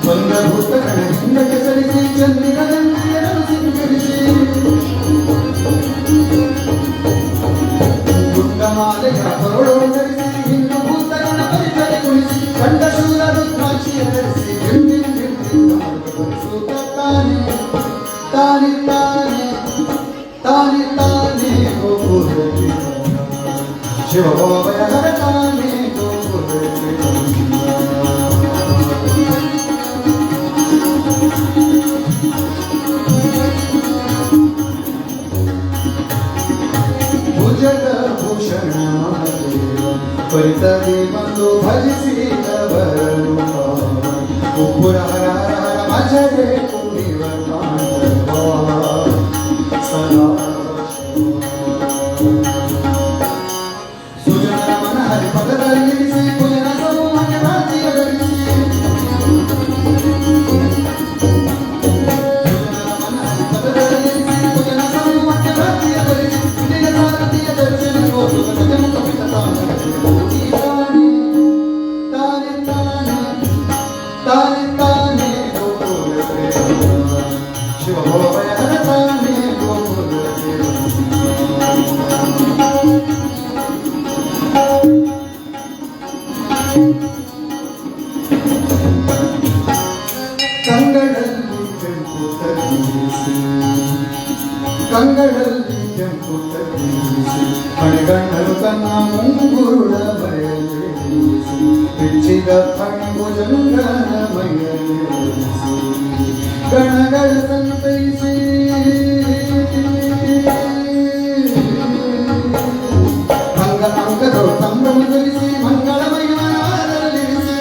E: ಬಂದಭೂತ ಕಣ ಹಿಂದಕ್ಕೆ ಸರಿಸಿ ಚಂದಿರದಂತೆಯರನ್ನು ಸಿಂಗರಿಸಿ, ಗುಡ್ಡ ಮಾಲೆಯ ಹೊರಳು ಧರಿಸಿ ಹಿಂದೂ ಭೂತ ಗಣಪತಿ ಕುಣಿಸಿ ಕಂಡ ಶೂರರು नुपुर हर हर हर मजरे कुंडीवर मांडवा सदा सुजन मन हरि पदरलिसी भुजन समूह राजिय गरिसी ಕಂಗಳಲ್ಲಿ ಕೆಂಪು ತಗ್ಗಿಸಿ ಮಣಿಗಣ್ಣರು ತನ್ನ ಮುಂಗುರುಳ ಬಯಲಿಸಿ ಬಿಚ್ಚಿದ ಫಣಿಭುಜಂಗನ ಮೈಯಲಿಸಿ ಗಣಗಳ ಸಂತೈಸಿ ಅಂಗದವರು ಸಂಭ್ರಮಗೊಳಿಸಿ ಮಂಗಳಮಯವಾದಲ್ಲಿರಿಸಿ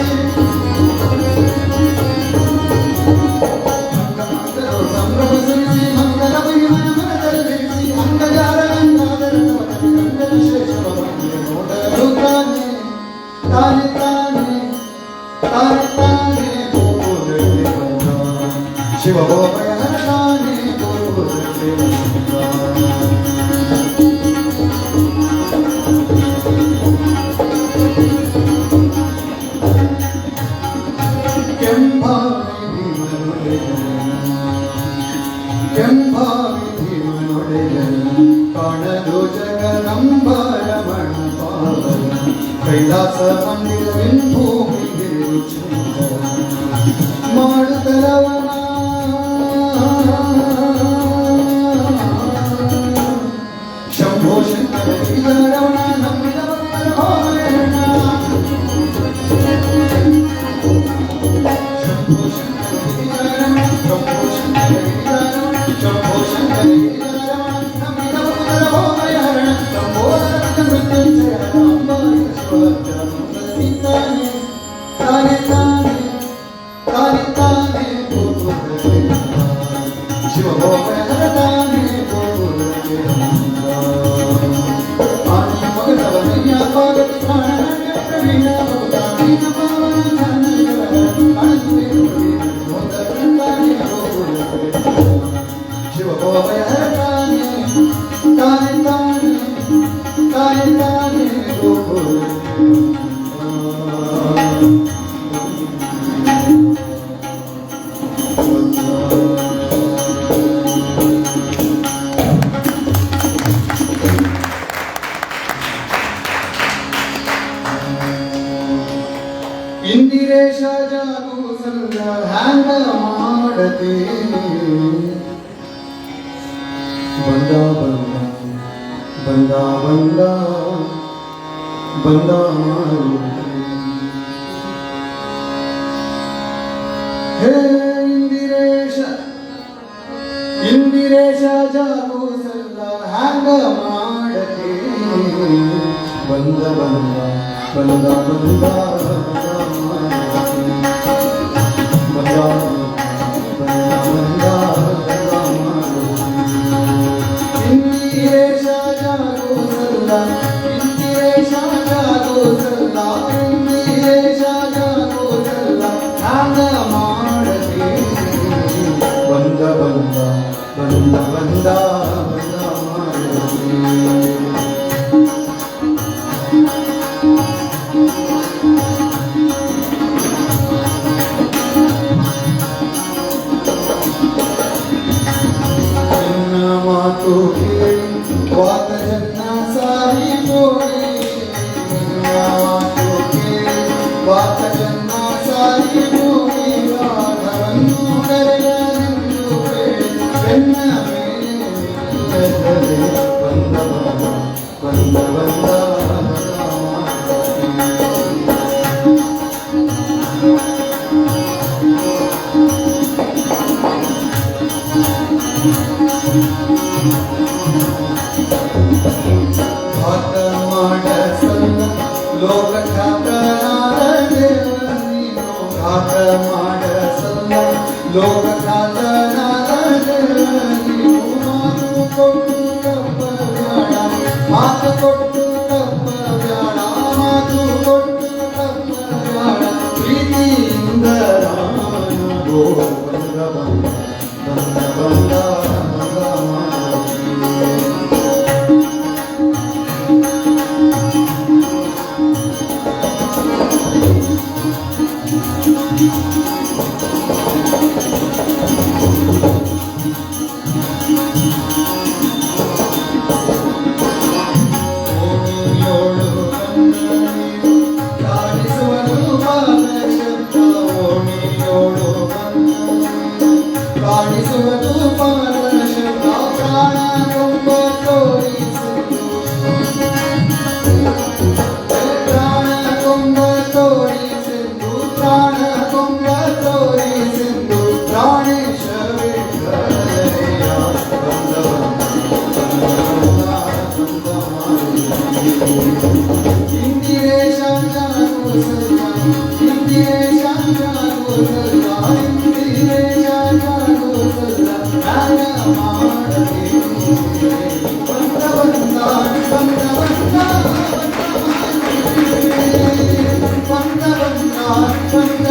E: ಸಂಭ್ರಮಗೊಳಿಸಿ ಮಂಗಳಮಯವಾದ ताने ताने ताने ताने बोल देवना शिव भोपय ताने बोल देवना ಕೆಂಭಾವಿ ಭೀಮನೊಡೆಯನ ಕಾಣಲು ಜಗದಂಬರಮಣ ಪಾವನ ಕೈಲಾಸ ಮಂದಿರವೆಂಭೂಮಿಗೆ ರುಚಿಂದನ ಮಾಡುತ್ತಲವನ ಶಂಭೋ ಶಂಕರ ಶ್ರೀಧರವಣ ನಂಬಿದ ಭಕ್ತರ ಭಾವನ ಶಂಭೋ ಶಂಕರ ಶ್ರೀಧರವಣ ಶಂಭೋ ಶಂಕರ ಶ್ರೀಧರವಣ ಶಂಭೋ ಶಂಕರ ಶ್ರೀಧರವಣ ನಂಬಿದ ಭಕ್ತರ ಭಾವನ ಶಂಭೋ ಮೃತ್ಯುಂಜಯ ताने ताने ताने ताने शिव भोपय ताने आनी मगधव नैया पागति प्राणनाट्य प्रवीण भक्तानीन पावन शिव भोपय ताने ताने ताने ताने ताने ಇಂದಿರೇಶ ಜಾಗು ಸಂಗ ಹ್ಯಾಂಗ ಮಾಡತೆ ಬಂದ ಬಂದ ಬಂದ ಬಂದ ಬಂದ ಮಾಡುತ್ತೆ ಹೇ ಇಂದಿರೇಶ ಇಂದಿರೇಶ ಜಾಗು ಸಂಗ ಹ್ಯಾಂಗ ಮಾಡತೆ ಬಂದ ಬಂದ ಬಂದ ಬಂದ ಬಂದ ಬಂದ ಬಂದ ಬಂದ ಮಾತು ಕೇಳಿ ವಾತ ಜನ್ನ ಸಾರಿ ಗೋಡಿ ಮಾತು ಕೇಳಿ ವಾತ ಜನ್ನ ಸಾರಿ ಗೋಡಿ ರಾಧವನ್ನು ಕರೆಯಲೆಂದು ಬೆನ್ನ ಮೇಲೆ ಬಂದ ಬಂದ ಬಂದ घात माड सल्ल लोक ख्यातनाद देव नीनो घात माड ಲೋಕನಾಥನಾಗಿ ಮಾತು ಕೊಟ್ಟು ತಪ್ಪಬ್ಯಾಡ, ಮಾತು ಕೊಟ್ಟು ತಪ್ಪಬ್ಯಾಡ, ಮಾತು ಕೊಟ್ಟು ತಪ್ಪಬ್ಯಾಡ, ಪ್ರೀತಿಯಿಂದ ರಾಮನಗೋ ಬಂದ ಬಂದ ಬಂದ ಬಂದ ಬಂದ ಮಾಡಿ. ಕಾಣಿಸುವುದು ಪವನ ಶಬ್ದ ಪ್ರಾಣ ಕೊಂಬ ತೋರಿಸಿತು, ಪ್ರಾಣ ಕೊಂಬ ತೋರಿಸಿತು, ಪ್ರಾಣ ಕೊಂಬ ತೋರಿಸಿತು, ಪ್ರಾಣೇಶವೇ ಕರೆಯ ಬಂದ ಇಂದಿರೇ ಶಾಂತನು ಸಲ್ಲ, ಇಂದಿರೇ ಶಾಂತನು ಸಲ್ಲ, ಇಂದಿರೇ ಶಾಂತನು ಸಲ್ಲ, ಜ್ಞಾನ ಮಾಡಲಿ ಬಂದ ಬಂದ ಬಂದ ಬಂದ ಬಂದ ಬಂದ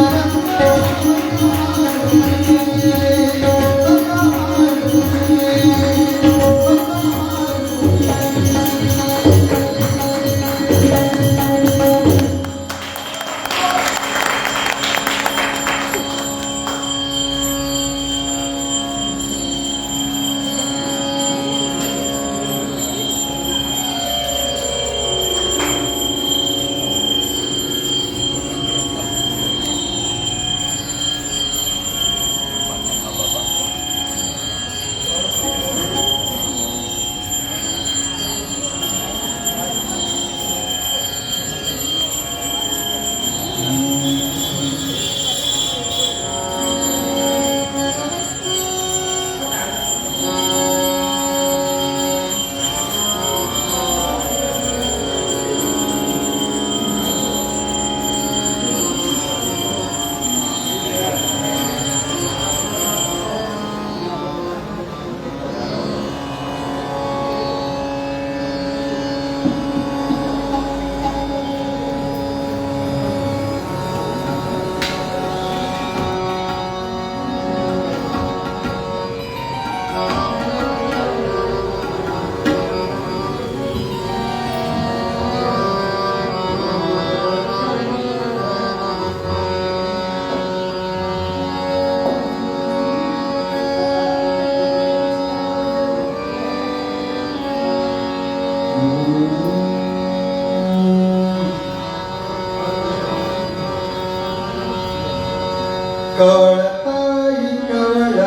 E: ಕವಳ ತಾಯಿ ಕವಳ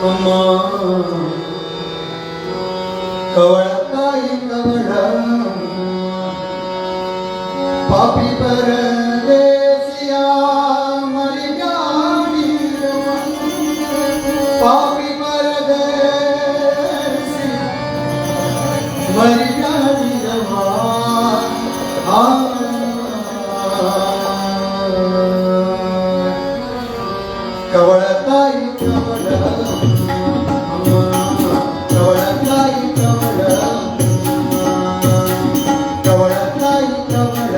E: ಅಮ್ಮ, ಕವಳ ತಾಯಿ ಕವಳ ಪಾಪಿ ಪರದೇಸಿಯ ಮರಿಗಾಡಿರುವ, ಪಾಪಿ ಪರದೇಸಿ ಮರಿಗಾಡಿರುವ ಕವಳ ತಾಯಿ ಕವಳ ಕವಳ ತಾಯಿ ಕವಳ, ಕವಳ ತಾಯಿ ಕವಳ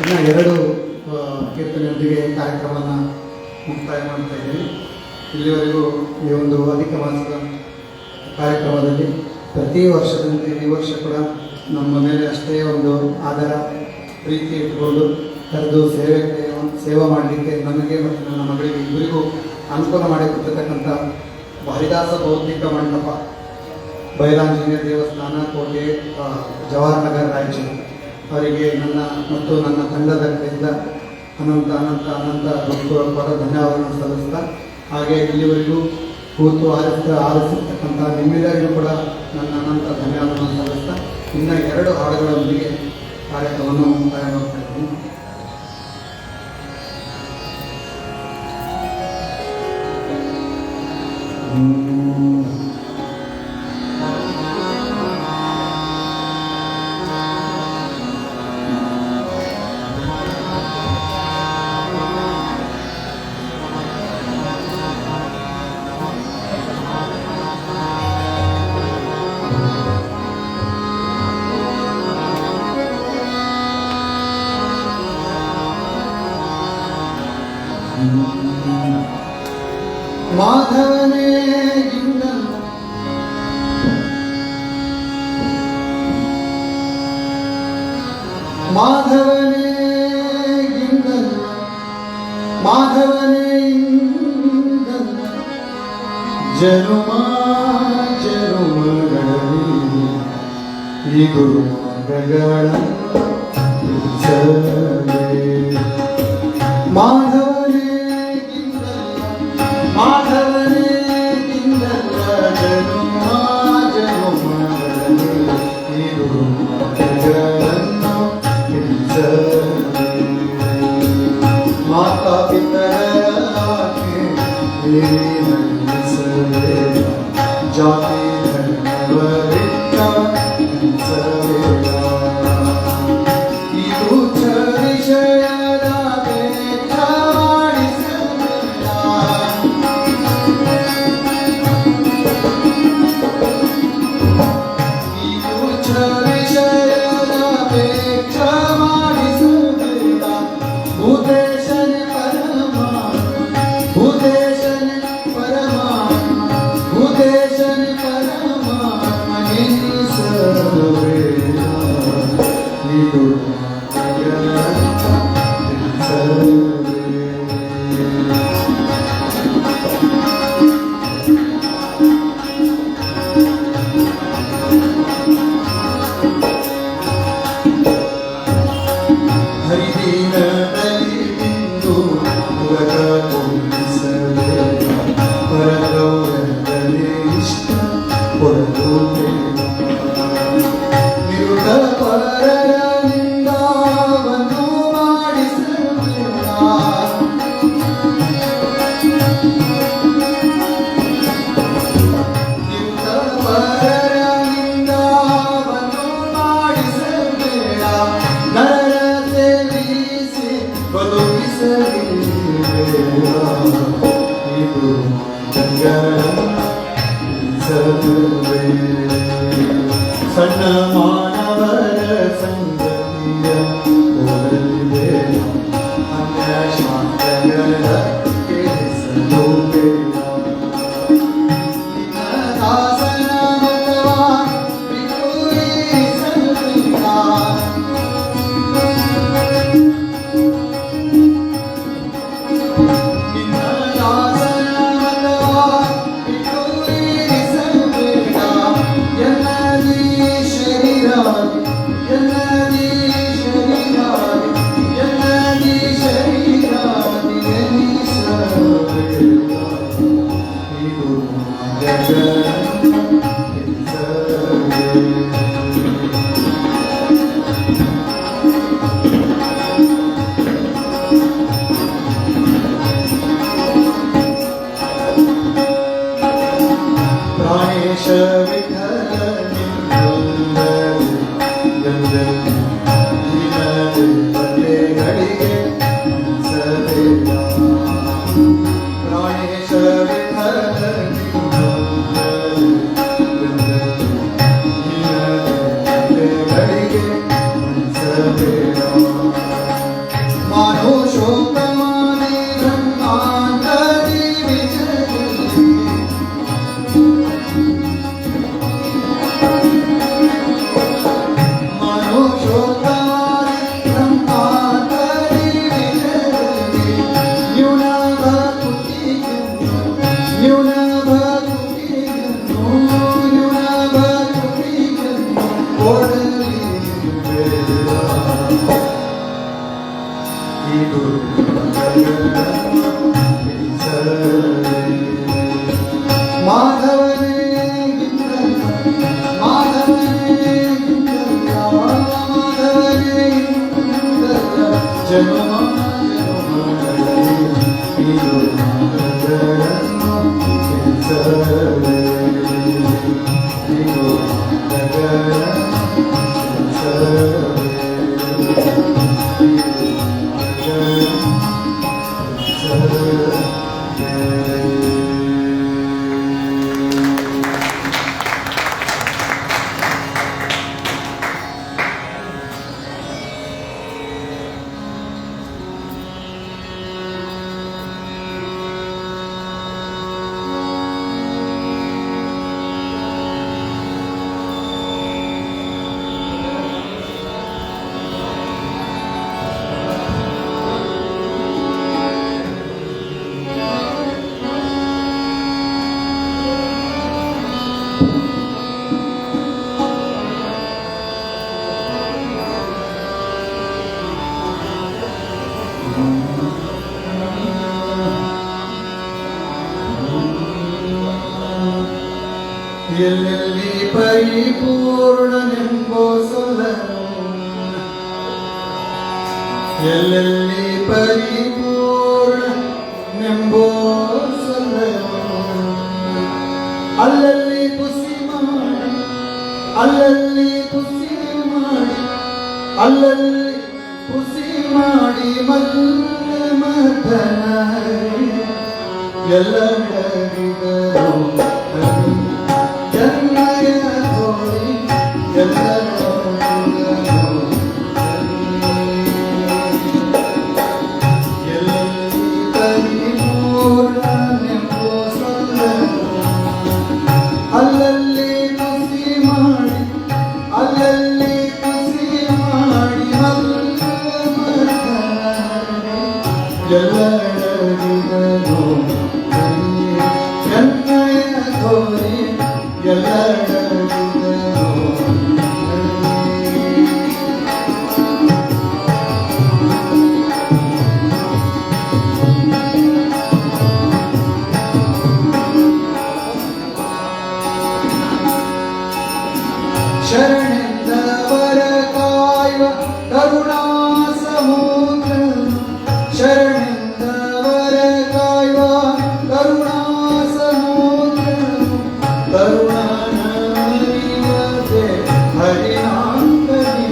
E: ಇನ್ನು ಎರಡು ಕೀರ್ತನೆಯೊಂದಿಗೆ ಕಾರ್ಯಕ್ರಮವನ್ನು ಮುಕ್ತಾಯ ಮಾಡ್ತಾ ಇದ್ದೀನಿ. ಇಲ್ಲಿವರೆಗೂ ಈ ಒಂದು ಅಧಿಕ ಮಾಸದ ಕಾರ್ಯಕ್ರಮದಲ್ಲಿ ಪ್ರತಿ ವರ್ಷದಂತೆ ಈ ವರ್ಷ ಕೂಡ ನಮ್ಮ ಮೇಲೆ ಅಷ್ಟೇ ಒಂದು ಆಧಾರ ಪ್ರೀತಿ ಇಟ್ಕೊಂಡು ಕರೆದು ಸೇವೆ ಮಾಡಲಿಕ್ಕೆ ನನಗೆ ಮತ್ತು ನನ್ನ ಮಗಳಿಗೆ ಇಬ್ಬರಿಗೂ ಅನುಕೂಲ ಮಾಡಿಕೊಟ್ಟಿರ್ತಕ್ಕಂಥ ಹರಿದಾಸ ಬೌದ್ಧಿಕ ಮಂಟಪ, ಬೈರಾಂಜನೇಯ ದೇವಸ್ಥಾನ, ಕೋಟೆ, ಜವಾಹರ್ ನಗರ, ರಾಯಚೂರು ಅವರಿಗೆ ನನ್ನ ಮತ್ತು ನನ್ನ ತಂಡದ ಕಡೆಯಿಂದ ಅನಂತ ಅನಂತ ಅನಂತ ಹೃತ್ಪೂರ್ವಕವಾದ ಧನ್ಯವಾದಗಳನ್ನು ಸಲ್ಲಿಸ್ತಾ, ಹಾಗೆ ಇಲ್ಲಿವರೆಗೂ ಕೂತು ಆರಿಸಿರ್ತಕ್ಕಂಥ ನಿಮ್ಮೆಲ್ಲರಿಗೂ ಕೂಡ ನನ್ನ ಅನಂತ ಧನ್ಯವಾದಗಳನ್ನು ಸಲ್ಲಿಸ್ತಾ ಇನ್ನು ಎರಡು ಹಾಡುಗಳೊಂದಿಗೆ ಕಾರ್ಯಕ್ರಮವನ್ನು ಮುಕ್ತಾಯ ಮಾಡ್ತಾ ಇದ್ದೀನಿ. ಮಾಧವನೇ ಗಿಂಗನು ಮಾಧವನೇ ಗಿಂಗನು ಮಾಧವನೇ ಇಂಗನು ಜನುಮ ಜನುಮಗಳಲ್ಲಿ ಈ ಗುರುಮಗಳ ಮಾಧವನೇ ಮಾಧವನೇ ಗಿಂಗನ ಜನುಮ ಜನುಮಗಳಲ್ಲಿ ಈ ಗುರುಮಗಳನ್ನು माता पितर जाति धर्म ಸಣ್ಣ ಮಾನವರ ಸಂಗತಿಯ ಓದಲಿದೆ ಅನ್ಯ ಶಾಂತಗಳ ಕೇಳಿಸಲು ಬೇಡ ದಾಸನ ಮತವ ಬಿಟ್ಟುಯಿಸಲಿಲ್ಲ ಪ್ರಾಣೇಶ ಎಲ್ಲೆಲ್ಲಿ ಪರಿಪೂರ್ಣನೆಂಬೋ ಸೊಲ್ಲನು ಎಲ್ಲೆಲ್ಲಿ ಪರಿಪೂರ್ಣ ನೆಂಬೋ ಅಲ್ಲಲ್ಲಿ ಖುಷಿ ಮಾಡಿ ಅಲ್ಲಲ್ಲಿ ಖುಷಿ ಮಾಡಿ ಅಲ್ಲಲ್ಲಿ ಖುಷಿ ಮಾಡಿ ಮಲ್ಲ ಮದನ ಎಲ್ಲರಿಗರು ಜನ್ಮಯ ತೋರಿ ಎಲ್ಲರಿಗರು ಎಲ್ಲಲ್ಲಿ ಪರಿಪೂರ್ಣ ನೆಂಬೋ ಅಲ್ಲಲ್ಲಿ ಖುಷಿ ಮಾಡಿ ಅಲ್ಲಲ್ಲಿ ಖುಷಿ ಮಾಡಿ ಎಲ್ಲರಿಗರು ಎನ್ನಯ ತೋರಿ ಎಲ್ಲರಿಗರು ಶರಣೆಂದವರ ಕಾಯುವ ಕರುಣಾ ಸಮುದ್ರ ಶರಣೆಂದವರ ಕಾಯುವ ಕರುಣಾ ಸಮುದ್ರ ಕರುಣಾನರಿಯದೆ ಹರಿನಾಂತರಿ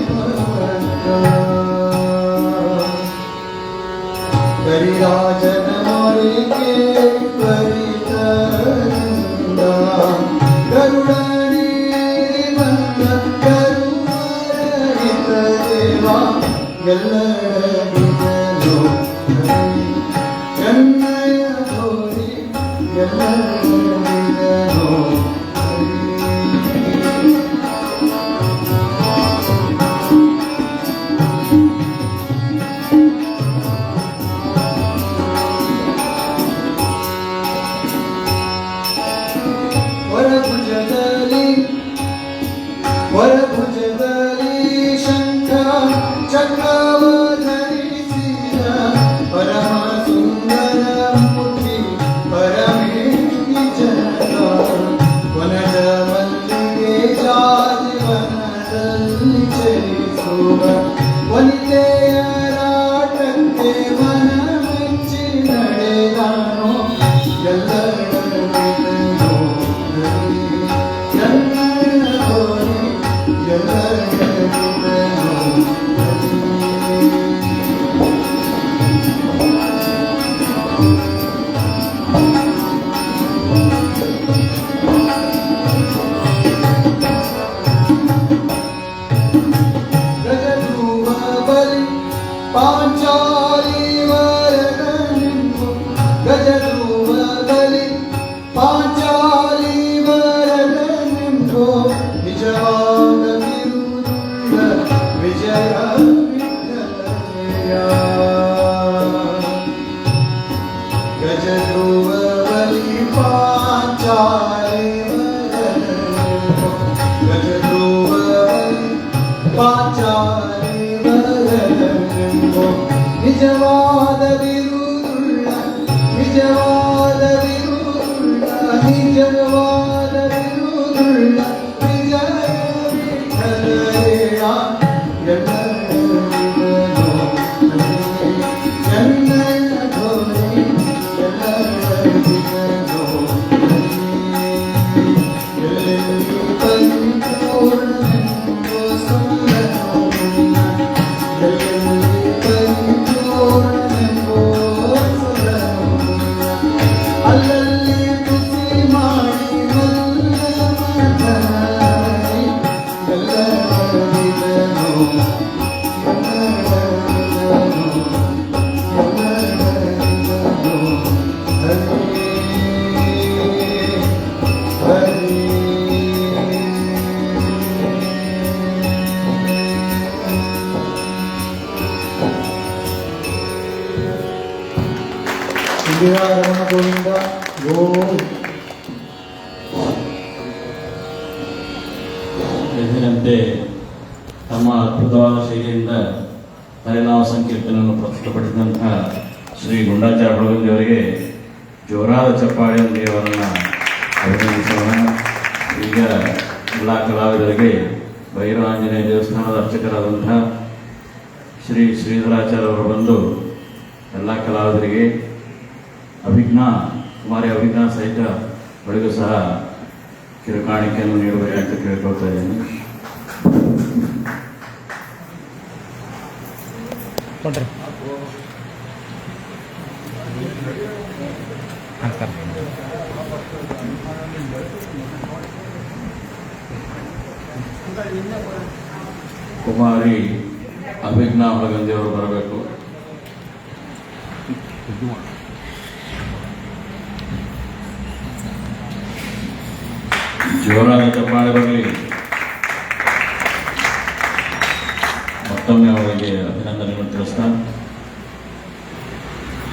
E: ಕರಿರಾಜನ ಮಾಲಿಕೆ ಪರಿತರಿಂದ ಕರುಣನೇ ಬಂದ ಕರುಣರಹಿತ ದೇವ ಎಲ್ಲರಿಗರು ಎನ್ನಯ ತೋರಿ ಎಲ್ಲರಿಗರು ವರಭುಜದಲ್ಲಿ ಶಂಖ ಚಕ್ರವ ಧರಿಸಿದ ಪರಮ ಸುಂದರ ಮೂರ್ತಿ ಪರಮೇಶ್ವರಿ ಜನಕ ವನದ ಮಲ್ಲಿಗೆ ಜಾತಿ ವನದಲ್ಲಿ ಚಲಿಸುವ ವನಿತೆಯರಾಟಕ್ಕೆ ಮನ ಮೆಚ್ಚಿ ನಡೆದಾನೋ ಎಲ್ಲರಿಗರು ಗಜಧೂಮ ಬಲಿ ಪಾಂಚಾಲಿ ವರದನಿಂಬು ಗಜಧೂಮ ಬಲಿ ಪಾಂಚಾಲಿ ವರದನಿಂಬು ನಿಜವಾದ ಬಿರುದುಳ್ಳ ವಿಜಯ ವಿಠಲನೆಯ ಗಜಧೂಮ ಬಲಿ ಪಾಂಚಾಲಿ ವರದನಿಂಬು ಗಜಧೂಮ ಬಲಿ ಪಾಂಚಾಲಿ ವರದನಿಂಬು ನಿಜವಾದ ಬಿರುದುಳ್ಳ ನಿಜವಾದ ಬಿರುದುಳ್ಳ ನಿಜವಾದ ಬಿರುದುಳ್ಳ ವಿಜಯ ವಿಠಲನೆಯ ಎಲ್ಲರಿಗರು ಎನ್ನಯ ತೋರಿ ಎಲ್ಲರಿಗರು ಎಲ್ಲೆಲ್ಲಿ ಪರಿಪೂರ್ಣ ನೆಂಬೋ ಸುಂದರಮುನ್ನ ಎಲ್ಲೆಲ್ಲಿ ಪರಿಪೂರ್ಣ ನೆಂಬೋ ಸುಂದರಮುನ್ನ ಅಲ್ಲಲ್ಲಿ ಖುಷಿ ಮಾಡಿ ಮಲ್ಲ ಮದನಾಯಿ ಎಲ್ಲರಿಗರು ರಮಣ ಗೋವಿಂದ ಗೋವಿಂದ
A: ಎಂದಿನಂತೆ ತಮ್ಮ ಅದ್ಭುತವಾದ ಶೈಲಿಯಿಂದ ಹರಿನಾಮ ಸಂಕೀರ್ತನೆಯನ್ನು ಪ್ರಸ್ತುತಪಡಿಸಿದಂತಹ ಶ್ರೀ ಗುಂಡಾಚಾರ್ಯ ಬಡಗಂದಿಯವರಿಗೆ ಜೋರಾದ ಚಪ್ಪಾಳೆಯೊಂದಿಗೆ ಅವರನ್ನು ಅಭಿನಂದಿಸೋಣ. ಈಗ ಎಲ್ಲ ಕಲಾವಿದರಿಗೆ ಭೈರವಾಂಜನೇಯ ದೇವಸ್ಥಾನದ ಅರ್ಚಕರಾದಂತಹ ಶ್ರೀ ಶ್ರೀಧರಾಚಾರ್ಯ ಅವರು ಬಂದು ಎಲ್ಲ ಕಲಾವಿದರಿಗೆ ಕುಮಾರಿ ಅಭಿಜ್ಞಾ ಸಹಿತ ಬಳಿಗೂ ಸಹ ಕಿರುಕಾಣಿಕೆಯನ್ನು ನೀಡಬೇಕಂತ ಕೇಳ್ಕೊಳ್ತಾ ಇದ್ದೀನಿ.
C: ಕೊಡ್ರಿ
A: ಕುಮಾರಿ ಅಭಿಜ್ಞಾ ಹೊಳಗಂದಿಯವರು ಬರಬೇಕು. ಜೋರಾದ ಚಪ್ಪಾಳೆ ಬರಲಿ. ಮತ್ತೊಮ್ಮೆ ಅವರಿಗೆ ಅಭಿನಂದನೆಗಳನ್ನು ತಿಳಿಸ್ತಾ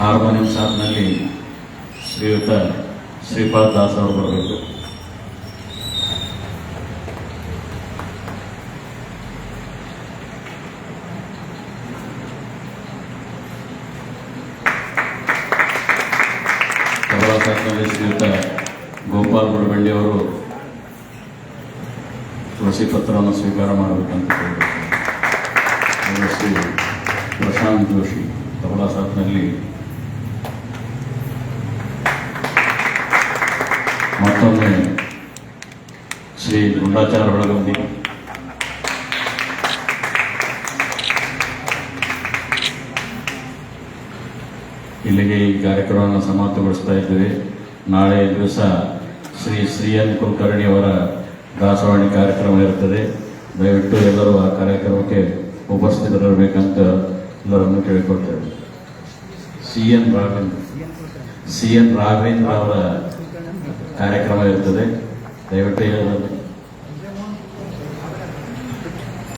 A: ಹಾರ್ಮೋನಿಯಂ ಸಾಥ್ನಲ್ಲಿ ಶ್ರೀಯುತ ಶ್ರೀಪಾದ್ ದಾಸ್ ಅವರು ಬರಬೇಕು. ತಬಲಾ ಸಾಥ್ನಲ್ಲಿ ಶ್ರೀಯುತ ಗೋಪಾಲ್ ಮುಡಗಂಡಿ ಅವರು ತುಳಸಿ ಪತ್ರವನ್ನು ಸ್ವೀಕಾರ ಮಾಡಬೇಕಂತ ಕೇಳಬೇಕು. ಶ್ರೀ ಪ್ರಶಾಂತ್ ಜೋಶಿ ತಬಲಾ ಸಾಥ್ನಲ್ಲಿ, ಮತ್ತೊಮ್ಮೆ ಶ್ರೀ ಗುಂಡಾಚಾರ ಒಳಗೊಂದಿ, ಇಲ್ಲಿಗೆ ಈ ಕಾರ್ಯಕ್ರಮವನ್ನು ಸಮಾಪ್ತಗೊಳಿಸ್ತಾ ಇದ್ದೇವೆ. ನಾಳೆ ದಿವಸ ಶ್ರೀ ಎನ್ ಕುಲಕರ್ಣಿ ಅವರ ದಾಸವಾಣಿ ಕಾರ್ಯಕ್ರಮ ಇರುತ್ತದೆ. ದಯವಿಟ್ಟು ಎಲ್ಲರೂ ಆ ಕಾರ್ಯಕ್ರಮಕ್ಕೆ ಉಪಸ್ಥಿತರಿರಬೇಕಂತ ಎಲ್ಲರನ್ನು ಕೇಳಿಕೊಳ್ತೇವೆ. ಸಿ ಎನ್ ರಾಘವೇಂದ್ರ ಅವರ ಕಾರ್ಯಕ್ರಮ ಇರುತ್ತದೆ. ದಯವಿಟ್ಟು